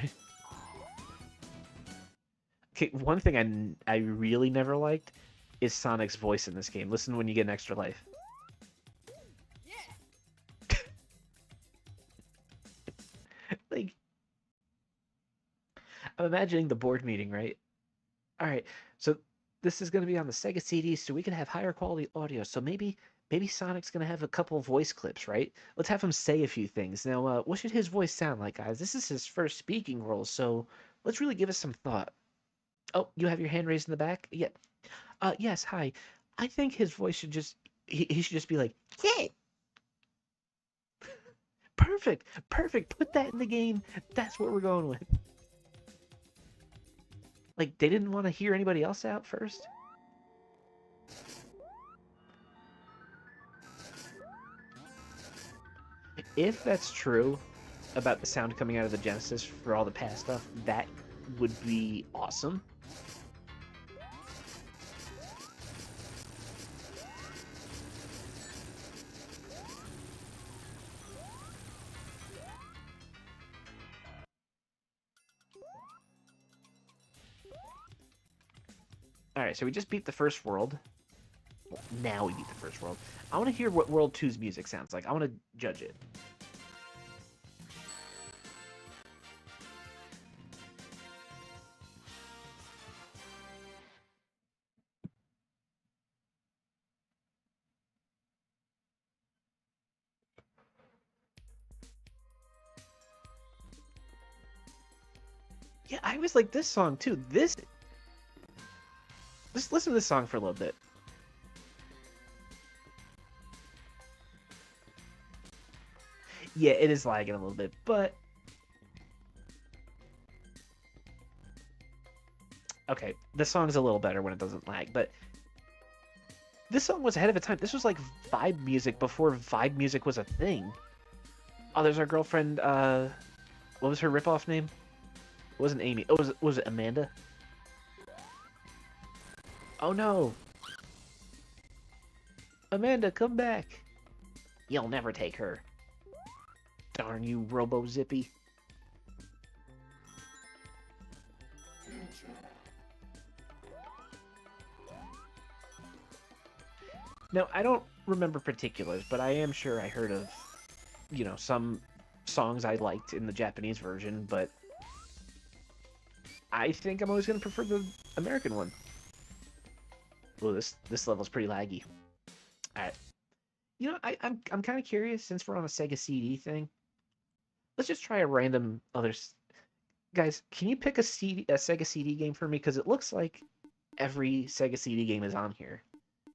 Okay, one thing I really never liked is Sonic's voice in this game. Listen when you get an extra life. Like, I'm imagining the board meeting, right? All right, so this is going to be on the Sega CD, so we can have higher quality audio. So maybe Sonic's going to have a couple voice clips, right? Let's have him say a few things. Now, what should his voice sound like, guys? This is his first speaking role, so let's really give us some thought. Oh, you have your hand raised in the back? Yeah. Yes, hi. I think his voice should just he should just be like, "Yeah." Perfect. Perfect. Put that in the game. That's what we're going with. Like, they didn't want to hear anybody else out first? If that's true about the sound coming out of the Genesis for all the past stuff, that would be awesome. Alright, so we just beat the first world. Well, now we beat the first world. I want to hear what World 2's music sounds like. I want to judge it. Yeah, I always like this song too. Just listen to this song for a little bit. Yeah, it is lagging a little bit, but okay, this song's a little better when it doesn't lag, but this song was ahead of its time. This was like vibe music before vibe music was a thing. Oh, there's our girlfriend, what was her ripoff name? It wasn't Amy. Oh, was it Amanda? Oh no! Amanda, come back! You'll never take her. Darn you, Robo Zippy. Now, I don't remember particulars, but I am sure I heard of, some songs I liked in the Japanese version, but I think I'm always going to prefer the American one. Oh, this level's pretty laggy. Alright. I'm kind of curious, since we're on a Sega CD thing. Let's just try a random other... Guys, can you pick a Sega CD game for me? Because it looks like every Sega CD game is on here.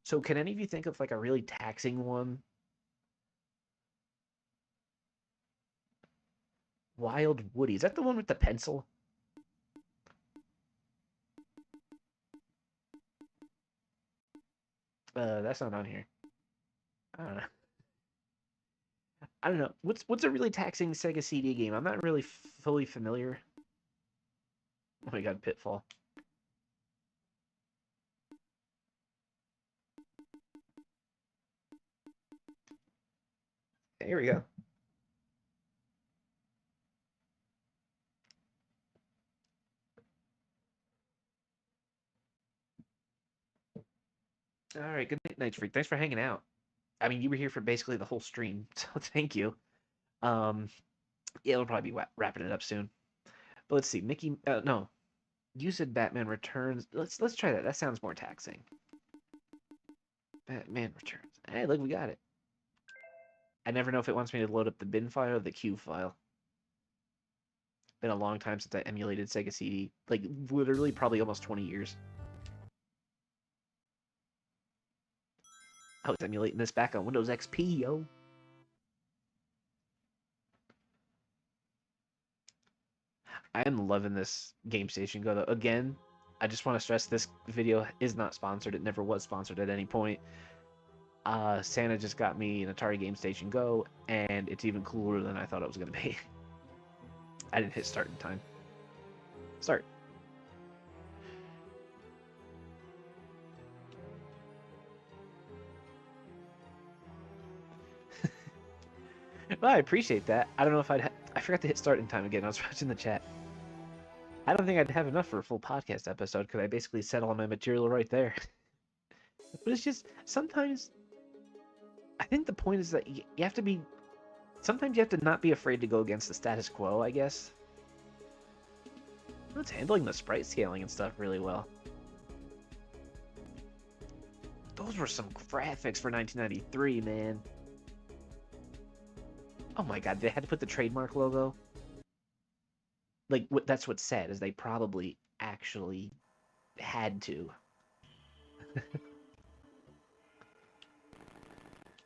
So can any of you think of like a really taxing one? Wild Woody. Is that the one with the pencil? That's not on here. I don't know. I don't know. What's a really taxing Sega CD game? I'm not really fully familiar. Oh my god, Pitfall. Here we go. All right, good night, Night Freak. Thanks for hanging out. I mean, you were here for basically the whole stream, so thank you. Um, yeah, we'll probably be wrapping it up soon. But let's see, Mickey. No, you said Batman Returns. Let's try that. That sounds more taxing. Batman Returns. Hey, look, we got it. I never know if it wants me to load up the bin file or the Q file. Been a long time since I emulated Sega CD. Like, literally, probably almost 20 years. I was emulating this back on Windows XP, yo. I am loving this Gamestation Go, though. Again, I just want to stress this video is not sponsored. It never was sponsored at any point. Santa just got me an Atari Gamestation Go, and it's even cooler than I thought it was going to be. I didn't hit start in time. Start. Well, I appreciate that. I don't know if I forgot to hit start in time again. I was watching the chat. I don't think I'd have enough for a full podcast episode because I basically said all my material right there. But it's just, sometimes, I think the point is that you have to be, sometimes you have to not be afraid to go against the status quo, I guess. It's handling the sprite scaling and stuff really well. Those were some graphics for 1993, man. Oh my god, they had to put the trademark logo. Like, that's what's sad, is they probably actually had to.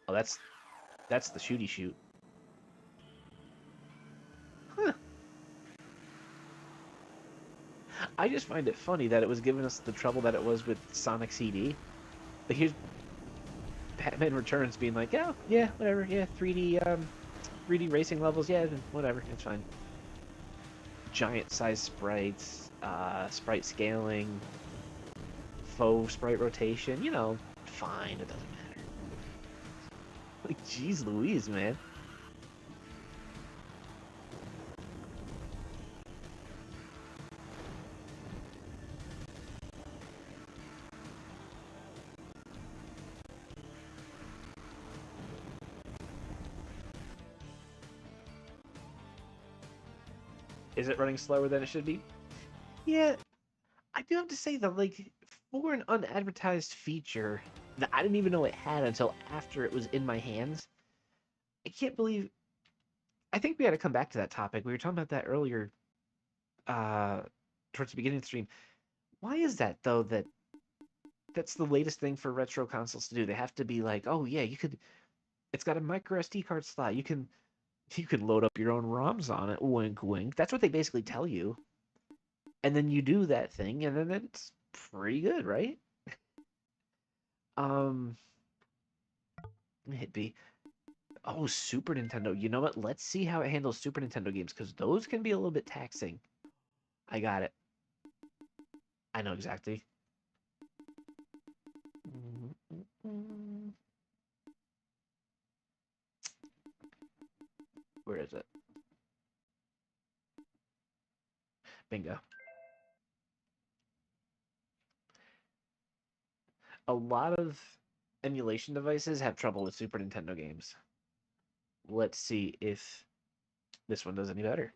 Oh, that's the shooty shoot. Huh. I just find it funny that it was giving us the trouble that it was with Sonic CD. Like, here's Batman Returns being like, oh, yeah, whatever, yeah, 3D racing levels, yeah, whatever, it's fine. Giant size sprites, sprite scaling, faux sprite rotation, you know, fine, it doesn't matter. Like, jeez Louise, man. Is it running slower than it should be? Yeah, I do have to say that, like, for an unadvertised feature that I didn't even know it had until after it was in my hands, I can't believe. I think we had to come back to that topic. We were talking about that earlier, uh, towards the beginning of the stream. Why is that though? That's the latest thing for retro consoles to do. They have to be like, oh yeah, you could. It's got a micro SD card slot. You can load up your own ROMs on it. Wink, wink. That's what they basically tell you. And then you do that thing, and then it's pretty good, right? Um, hit B. Oh, Super Nintendo. You know what? Let's see how it handles Super Nintendo games, because those can be a little bit taxing. I got it. I know exactly. Where is it? Bingo. A lot of emulation devices have trouble with Super Nintendo games. Let's see if this one does any better.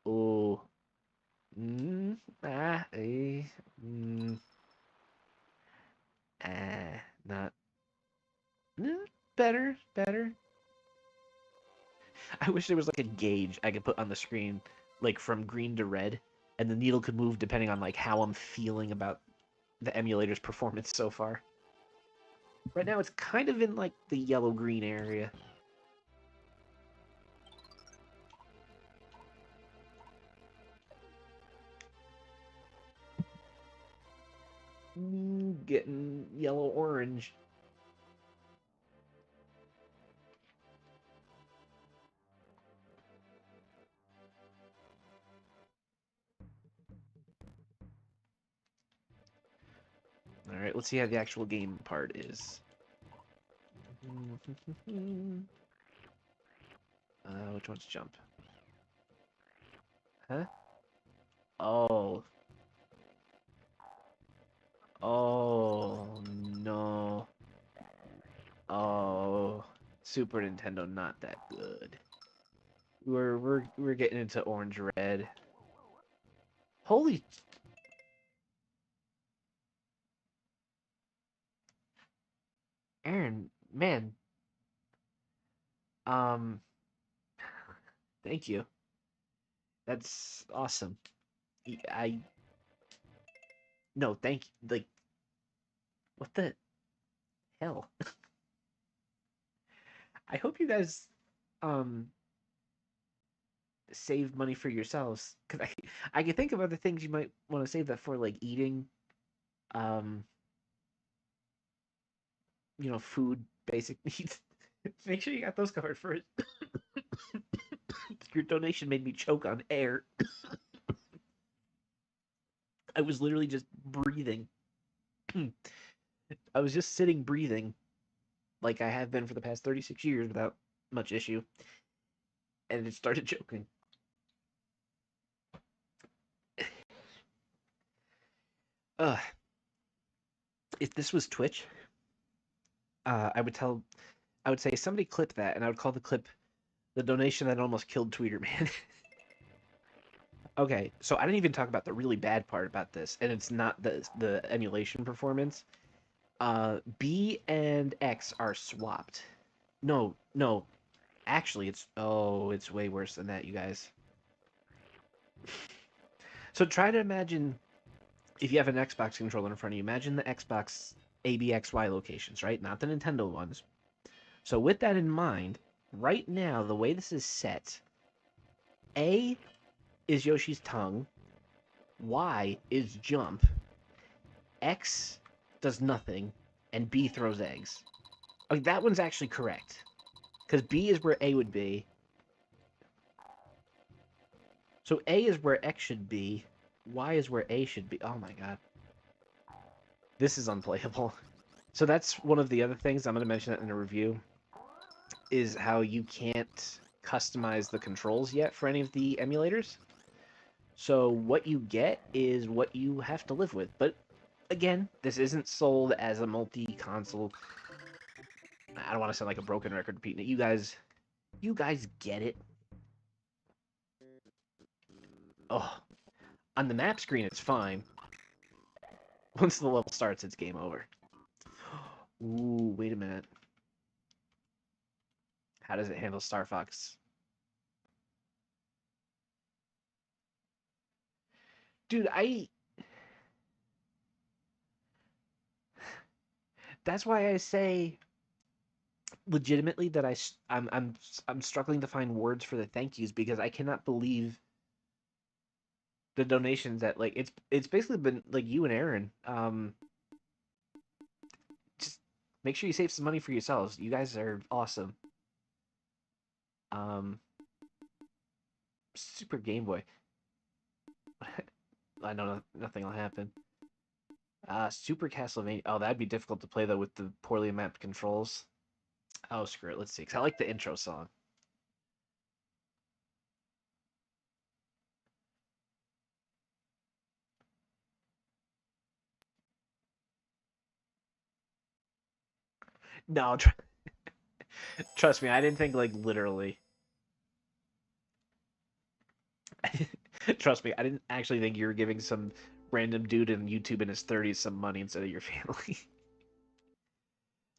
Oh. Not. Better, better. I wish there was like a gauge I could put on the screen, like from green to red, and the needle could move depending on like how I'm feeling about the emulator's performance so far. Right now it's kind of in like the yellow-green area. Getting yellow-orange. Alright, let's see how the actual game part is. Which one's jump? Huh? Oh. Oh no. Oh, Super Nintendo not that good. We're getting into orange red. Holy Aaron, man. Um, thank you. That's awesome. I no, thank you. Like, what the hell? I hope you guys um save money for yourselves because I can think of other things you might want to save that for, like eating, um, food, basic needs. Make sure you got those covered first. Your donation made me choke on air. I was literally just breathing. I was just sitting breathing like I have been for the past 36 years without much issue, and it started choking. Uh, if this was Twitch, I would say somebody clip that, and I would call the clip the donation that almost killed Tweeter Man. Okay, so I didn't even talk about the really bad part about this, and it's not the emulation performance. B and X are swapped. No, no, actually, it's way worse than that, you guys. So try to imagine if you have an Xbox controller in front of you. Imagine the Xbox ABXY locations, right? Not the Nintendo ones. So with that in mind, right now the way this is set, A is Yoshi's tongue, Y is jump, X does nothing, and B throws eggs. Like, that one's actually correct. Because B is where A would be. So A is where X should be. Y is where A should be. Oh my god. This is unplayable. So that's one of the other things, I'm going to mention that in a review, is how you can't customize the controls yet for any of the emulators. So what you get is what you have to live with. But again, this isn't sold as a multi-console. I don't want to sound like a broken record repeating it. You guys get it. Oh, on the map screen, it's fine. Once the level starts, it's game over. Ooh, wait a minute. How does it handle Star Fox? Dude, that's why I say legitimately that I'm struggling to find words for the thank yous, because I cannot believe the donations that, like, it's basically been like you and Aaron. Just make sure you save some money for yourselves. You guys are awesome. Um, Super Game Boy. I know nothing will happen. Super Castlevania. Oh, that'd be difficult to play though with the poorly mapped controls. Oh, screw it. Let's see. 'Cause I like the intro song. No, trust me. I didn't think like literally. Trust me. I didn't actually think you were giving some random dude in YouTube in his 30s some money instead of your family.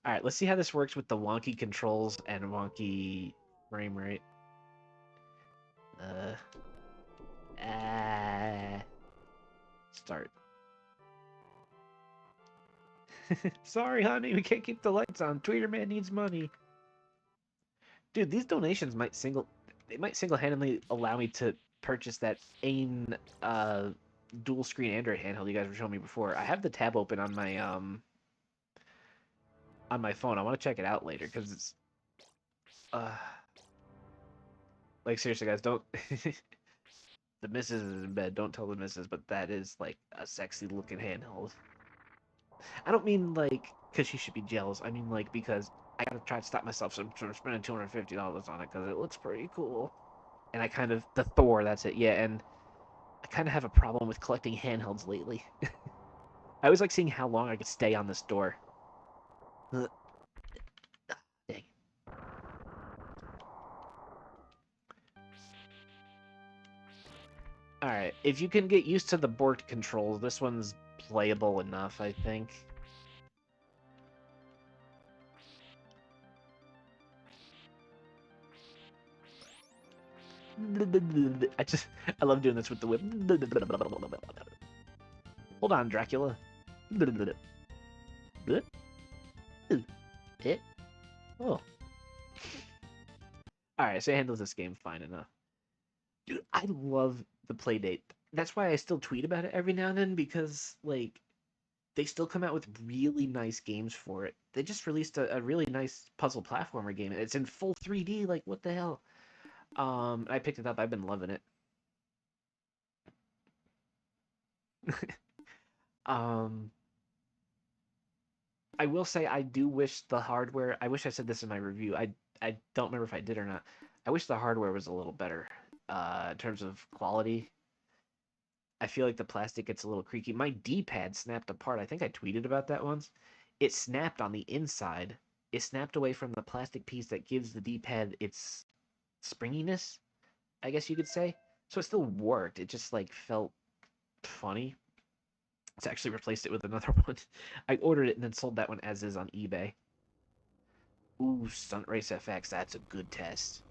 All right, let's see how this works with the wonky controls and wonky frame rate. Uh, Start. Sorry, honey, we can't keep the lights on. Tweeter Man needs money. Dude, these donations might single-handedly allow me to purchase that AIM dual screen Android handheld you guys were showing me before. I have the tab open on my phone. I want to check it out later because it's like, seriously, guys, don't. The missus is in bed. Don't tell the missus, but that is like a sexy looking handheld. I don't mean like because she should be jealous. I mean like because I gotta try to stop myself from spending $250 on it because it looks pretty cool. And I kind of the Thor. That's it. Yeah, and I kind of have a problem with collecting handhelds lately. I always like seeing how long I could stay on this door. Dang. Alright, if you can get used to the board controls, this one's playable enough, I think. I love doing this with the whip. Hold on, Dracula. It. Oh. Alright, so it handles this game fine enough. Dude, I love the Playdate. That's why I still tweet about it every now and then, because, like, they still come out with really nice games for it. They just released a really nice puzzle platformer game. It's in full 3D, like, what the hell? I picked it up. I've been loving it. um, I will say I do wish the hardware. I wish I said this in my review. I don't remember if I did or not. I wish the hardware was a little better in terms of quality. I feel like the plastic gets a little creaky. My D-pad snapped apart. I think I tweeted about that once. It snapped on the inside. It snapped away from the plastic piece that gives the D-pad its springiness, I guess you could say. So it still worked. It just like felt funny. It's actually replaced it with another one. I ordered it and then sold that one as is on eBay. Ooh, Stunt Race FX. That's a good test.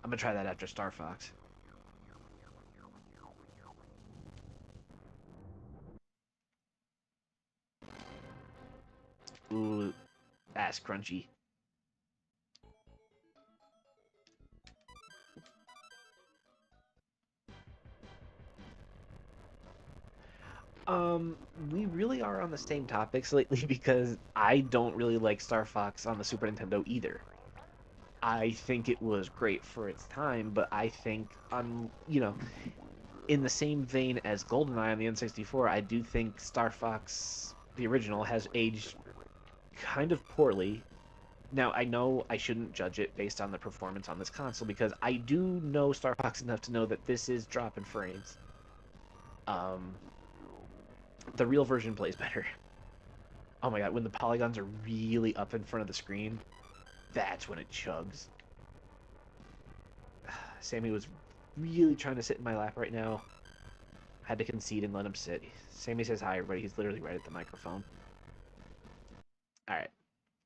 I'm gonna try that after Star Fox. Ooh, that's crunchy. We really are on the same topics lately because I don't really like Star Fox on the Super Nintendo either. I think it was great for its time, but I think in the same vein as GoldenEye on the N64, I do think Star Fox, the original, has aged kind of poorly. Now, I know I shouldn't judge it based on the performance on this console because I do know Star Fox enough to know that this is dropping frames. The real version plays better. Oh my god, when the polygons are really up in front of the screen, that's when it chugs. Sammy was really trying to sit in my lap right now. Had to concede and let him sit. Sammy says hi, everybody. He's literally right at the microphone. Alright,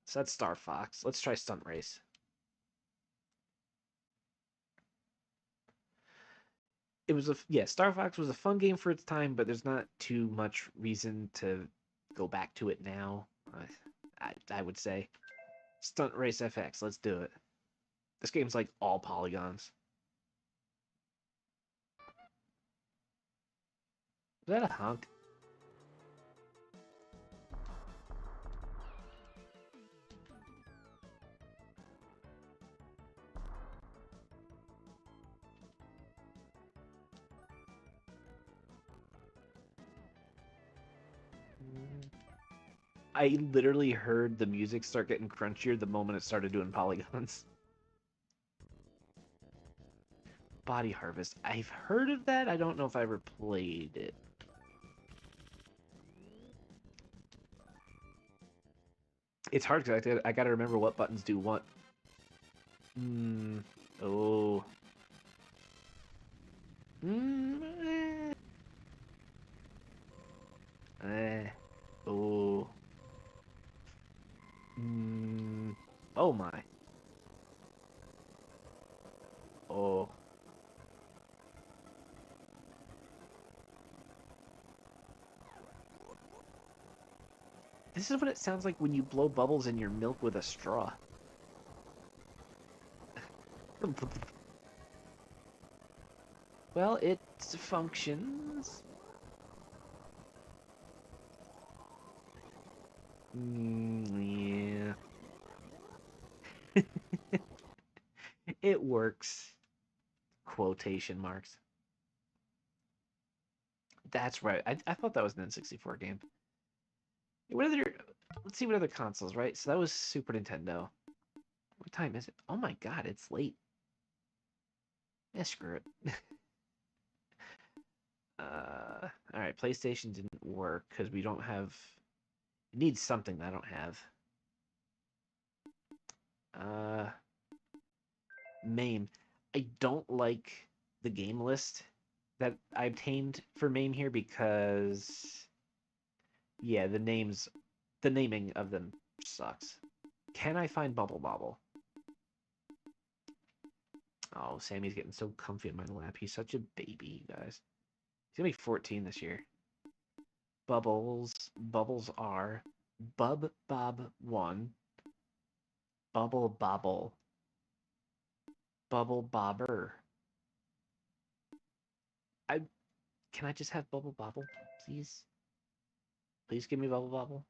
so that's Star Fox. Let's try Stunt Race. It was Star Fox was a fun game for its time, but there's not too much reason to go back to it now. I would say Stunt Race FX. Let's do it. This game's like all polygons. Is that a honk? I literally heard the music start getting crunchier the moment it started doing polygons. Body Harvest. I've heard of that. I don't know if I ever played it. It's hard because I gotta remember what buttons do what. Oh. Oh. Oh my. Oh. This is what it sounds like when you blow bubbles in your milk with a straw. Well, it functions. Yeah. It works. Quotation marks. That's right. I thought that was an N64 game. What other? Let's see what other consoles, right? So that was Super Nintendo. What time is it? Oh my god, it's late. Yeah, screw it. All right, PlayStation didn't work because we don't have. It needs something that I don't have. MAME. I don't like the game list that I obtained for MAME here because, yeah, the naming of them sucks. Can I find Bubble Bobble? Oh, Sammy's getting so comfy in my lap. He's such a baby, you guys. He's gonna be 14 this year. Bubbles are Bub Bob 1, Bubble Bobble, Bubble Bobber. Can I just have Bubble Bobble, please? Please give me Bubble Bobble.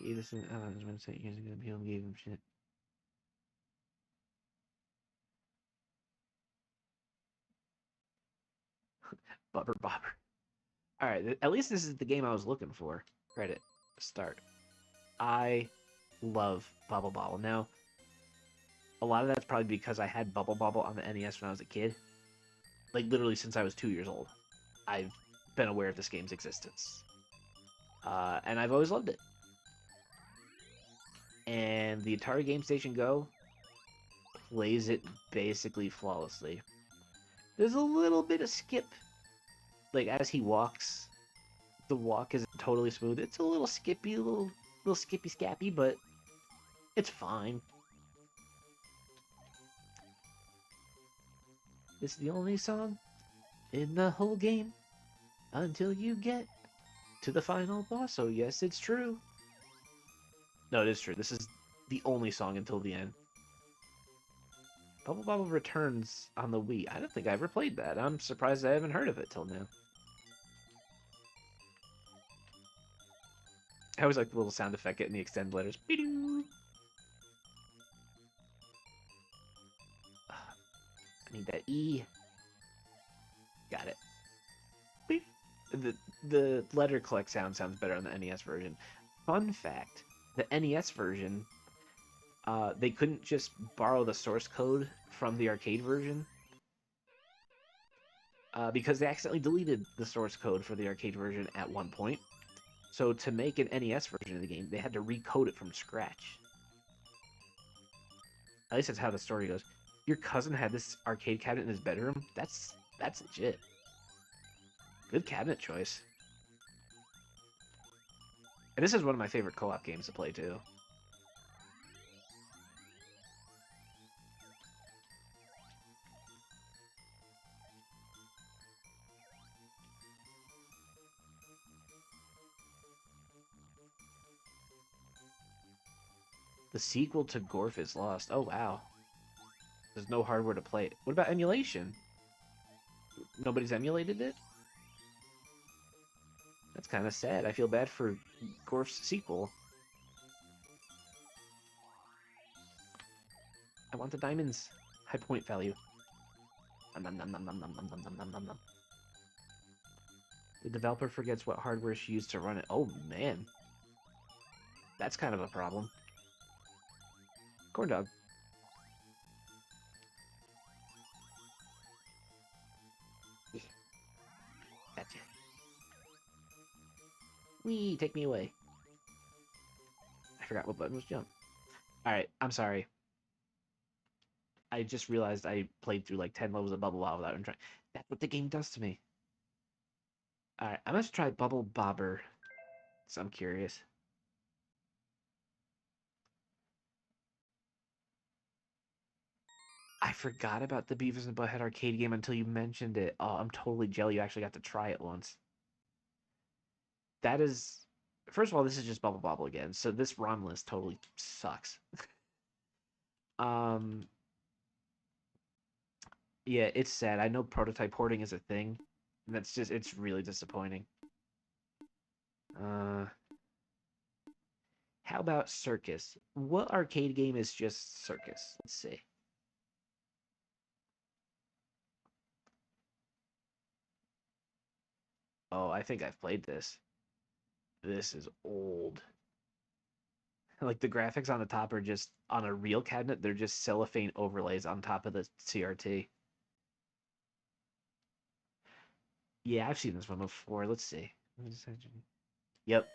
Edison, I was going to say years ago, people gave him shit. Bubber Bobber. Alright, at least this is the game I was looking for. Credit. Start. I love Bubble Bobble. Now, a lot of that's probably because I had Bubble Bobble on the NES when I was a kid. Like, literally since I was 2 years old. I've been aware of this game's existence. And I've always loved it. And the Atari Gamestation Go plays it basically flawlessly. There's a little bit of skip. Like, as he walks, the walk isn't totally smooth. It's a little skippy, a little skippy-scappy, but it's fine. This is the only song in the whole game until you get to the final boss. So yes, it's true. No, it is true. This is the only song until the end. Bubble Bobble Returns on the Wii. I don't think I ever played that. I'm surprised I haven't heard of it till now. I always like the little sound effect getting the extended letters. I need that E. Got it. The letter collect sounds better on the NES version. Fun fact, the NES version, they couldn't just borrow the source code from the arcade version because they accidentally deleted the source code for the arcade version at one point. So to make an NES version of the game, they had to recode it from scratch. At least that's how the story goes. Your cousin had this arcade cabinet in his bedroom? That's legit. Good cabinet choice. And this is one of my favorite co-op games to play, too. The sequel to Gorf is Lost. Oh, wow. There's no hardware to play it. What about emulation? Nobody's emulated it? That's kind of sad. I feel bad for Gorf's sequel. I want the diamonds. High point value. Nom, nom, nom, nom, nom, nom, nom, nom, nom, nom. The developer forgets what hardware she used to run it. Oh, man. That's kind of a problem. Corn dog. Yeah. Gotcha. Wee, take me away. I forgot what button was jump. Alright, I'm sorry. I just realized I played through like 10 levels of Bubble Bobble without even trying. That's what the game does to me. Alright, I'm gonna try Bubble Bobber. So I'm curious. I forgot about the Beavis and Butthead arcade game until you mentioned it. Oh, I'm totally jelly you actually got to try it once. That is... First of all, this is just Bubble Bobble again, so this ROM list totally sucks. Yeah, it's sad. I know prototype porting is a thing. And that's just... It's really disappointing. How about Circus? What arcade game is just Circus? Let's see. Oh, I think I've played this. This is old. Like, the graphics on the top are just, on a real cabinet, they're just cellophane overlays on top of the CRT. Yeah, I've seen this one before. Let's see. Yep.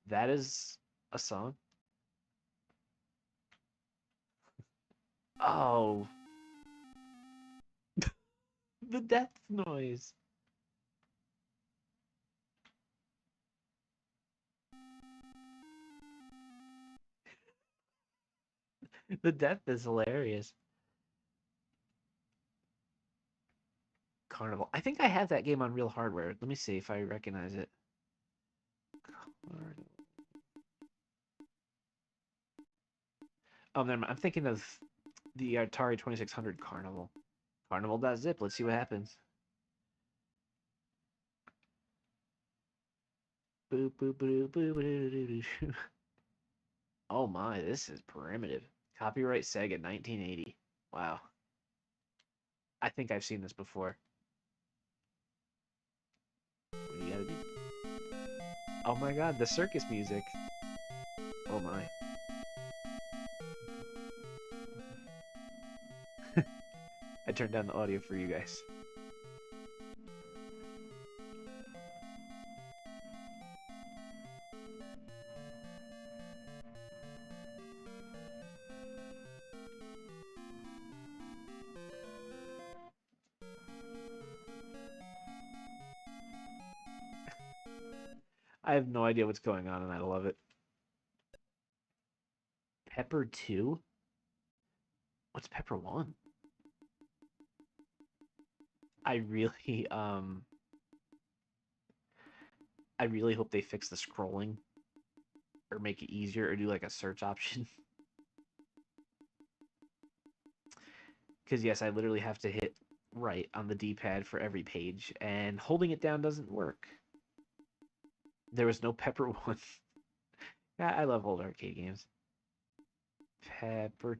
That is a song. Oh, the death noise. The death is hilarious. Carnival. I think I have that game on real hardware. Let me see if I recognize it. Carnival. Oh, never mind. I'm thinking of the Atari 2600 Carnival. Carnival.zip. Let's see what happens. Boop, boop, boop, boop, boop, boop, boop. Oh my, this is primitive. Copyright Sega 1980. Wow. I think I've seen this before. What do you gotta do? Oh my god, the circus music. Oh my. I turned down the audio for you guys. I have no idea what's going on and I love it. Pepper 2? What's Pepper 1? I really I really hope they fix the scrolling or make it easier or do like a search option. Because yes, I literally have to hit right on the D-pad for every page and holding it down doesn't work. There was no Pepper 1. Yeah, I love old arcade games. Pepper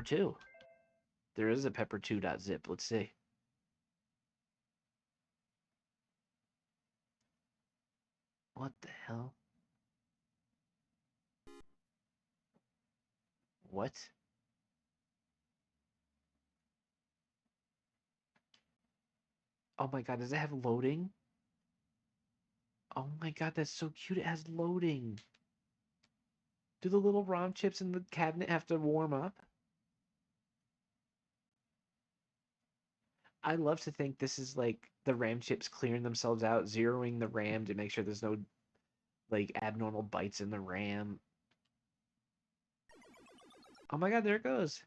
2. There is a Pepper 2.zip. Let's see. What the hell? What? Oh my god, does it have loading? Oh my god, that's so cute. It has loading. Do the little ROM chips in the cabinet have to warm up? I love to think this is like the RAM chips clearing themselves out, zeroing the RAM to make sure there's no like abnormal bytes in the RAM. Oh my god, there it goes.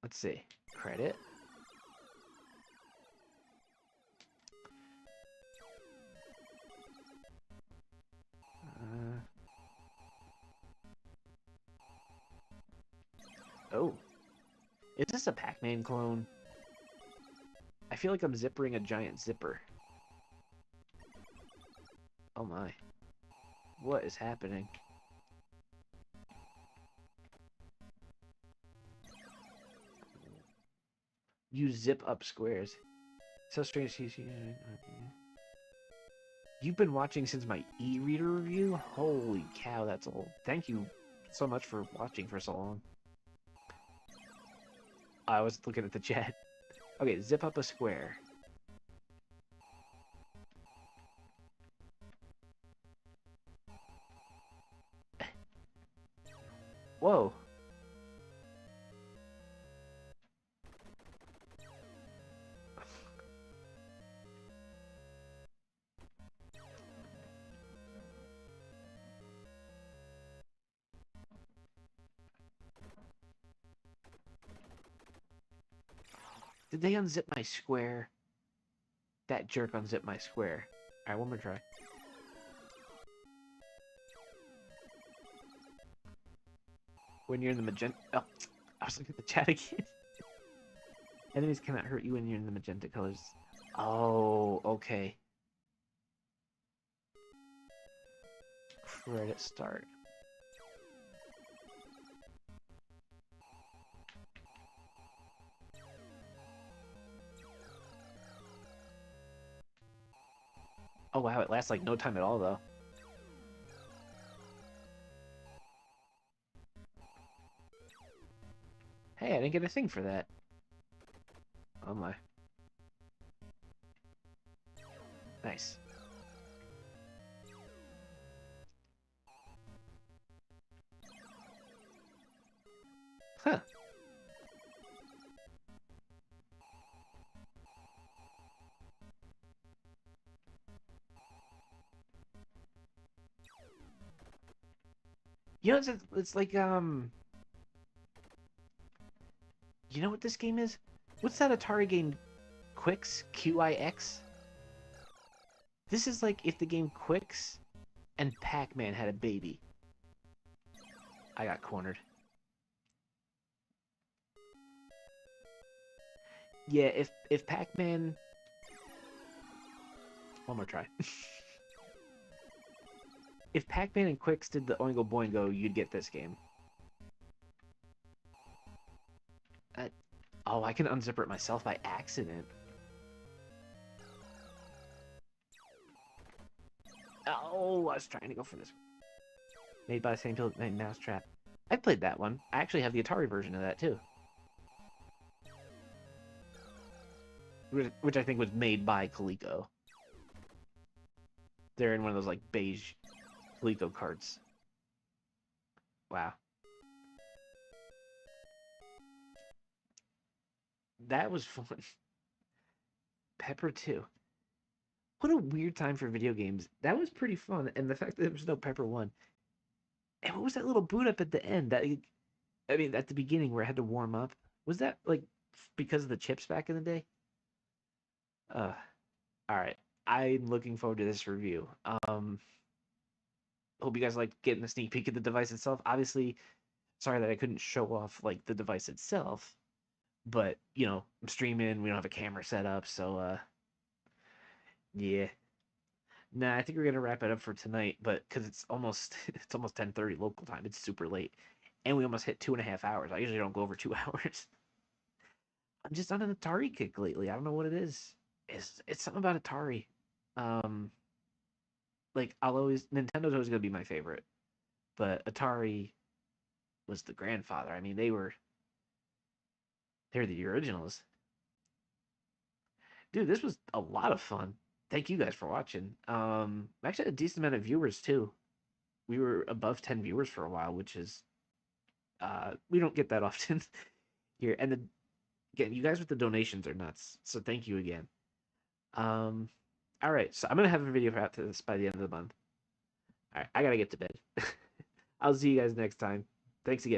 Let's see. Credit. Oh. Is this a Pac-Man clone? I feel like I'm zippering a giant zipper. Oh my. What is happening? You zip up squares. So strange. You've been watching since my e-reader review? Holy cow, that's old. Thank you so much for watching for so long. I was looking at the chat. Okay, zip up a square. Whoa. Did they unzip my square? That jerk unzipped my square. Alright, one more try. When you're in the magenta... Oh, I was looking at the chat again. Enemies cannot hurt you when you're in the magenta colors. Oh, okay. Credit start. Oh wow, it lasts like no time at all though. Hey, I didn't get a thing for that. Oh my. Nice. Huh. You know, it's like, you know what this game is? What's that Atari game, Quix? Qix? This is like if the game Quix and Pac-Man had a baby. I got cornered. Yeah, if Pac-Man... One more try. If Pac-Man and Quix did the Oingo Boingo, you'd get this game. Oh, I can unzipper it myself by accident. Oh, I was trying to go for this. Made by the same people that made Mousetrap. I played that one. I actually have the Atari version of that, too. Which I think was made by Coleco. They're in one of those, like, beige Coleco cards. Wow. That was fun. Pepper 2. What a weird time for video games. That was pretty fun, and the fact that there was no Pepper 1. And what was that little boot up at the end? I mean, at the beginning where I had to warm up. Was that, like, because of the chips back in the day? All right. I'm looking forward to this review. Hope you guys like getting a sneak peek at the device itself. Obviously, sorry that I couldn't show off, like, the device itself. But, you know, I'm streaming. We don't have a camera set up, so, yeah. Nah, I think we're gonna wrap it up for tonight, but because it's almost 10:30 local time, it's super late, and we almost hit 2.5 hours. I usually don't go over 2 hours. I'm just on an Atari kick lately. I don't know what it is. It's something about Atari. Um, like Nintendo's always gonna be my favorite, but Atari was the grandfather. I mean, they're the originals. Dude, this was a lot of fun. Thank you guys for watching. Actually had a decent amount of viewers too. We were above 10 viewers for a while, which is we don't get that often here. And again, you guys with the donations are nuts. So thank you again. All right, so I'm gonna have a video out to this by the end of the month. All right, I gotta get to bed. I'll see you guys next time. Thanks again.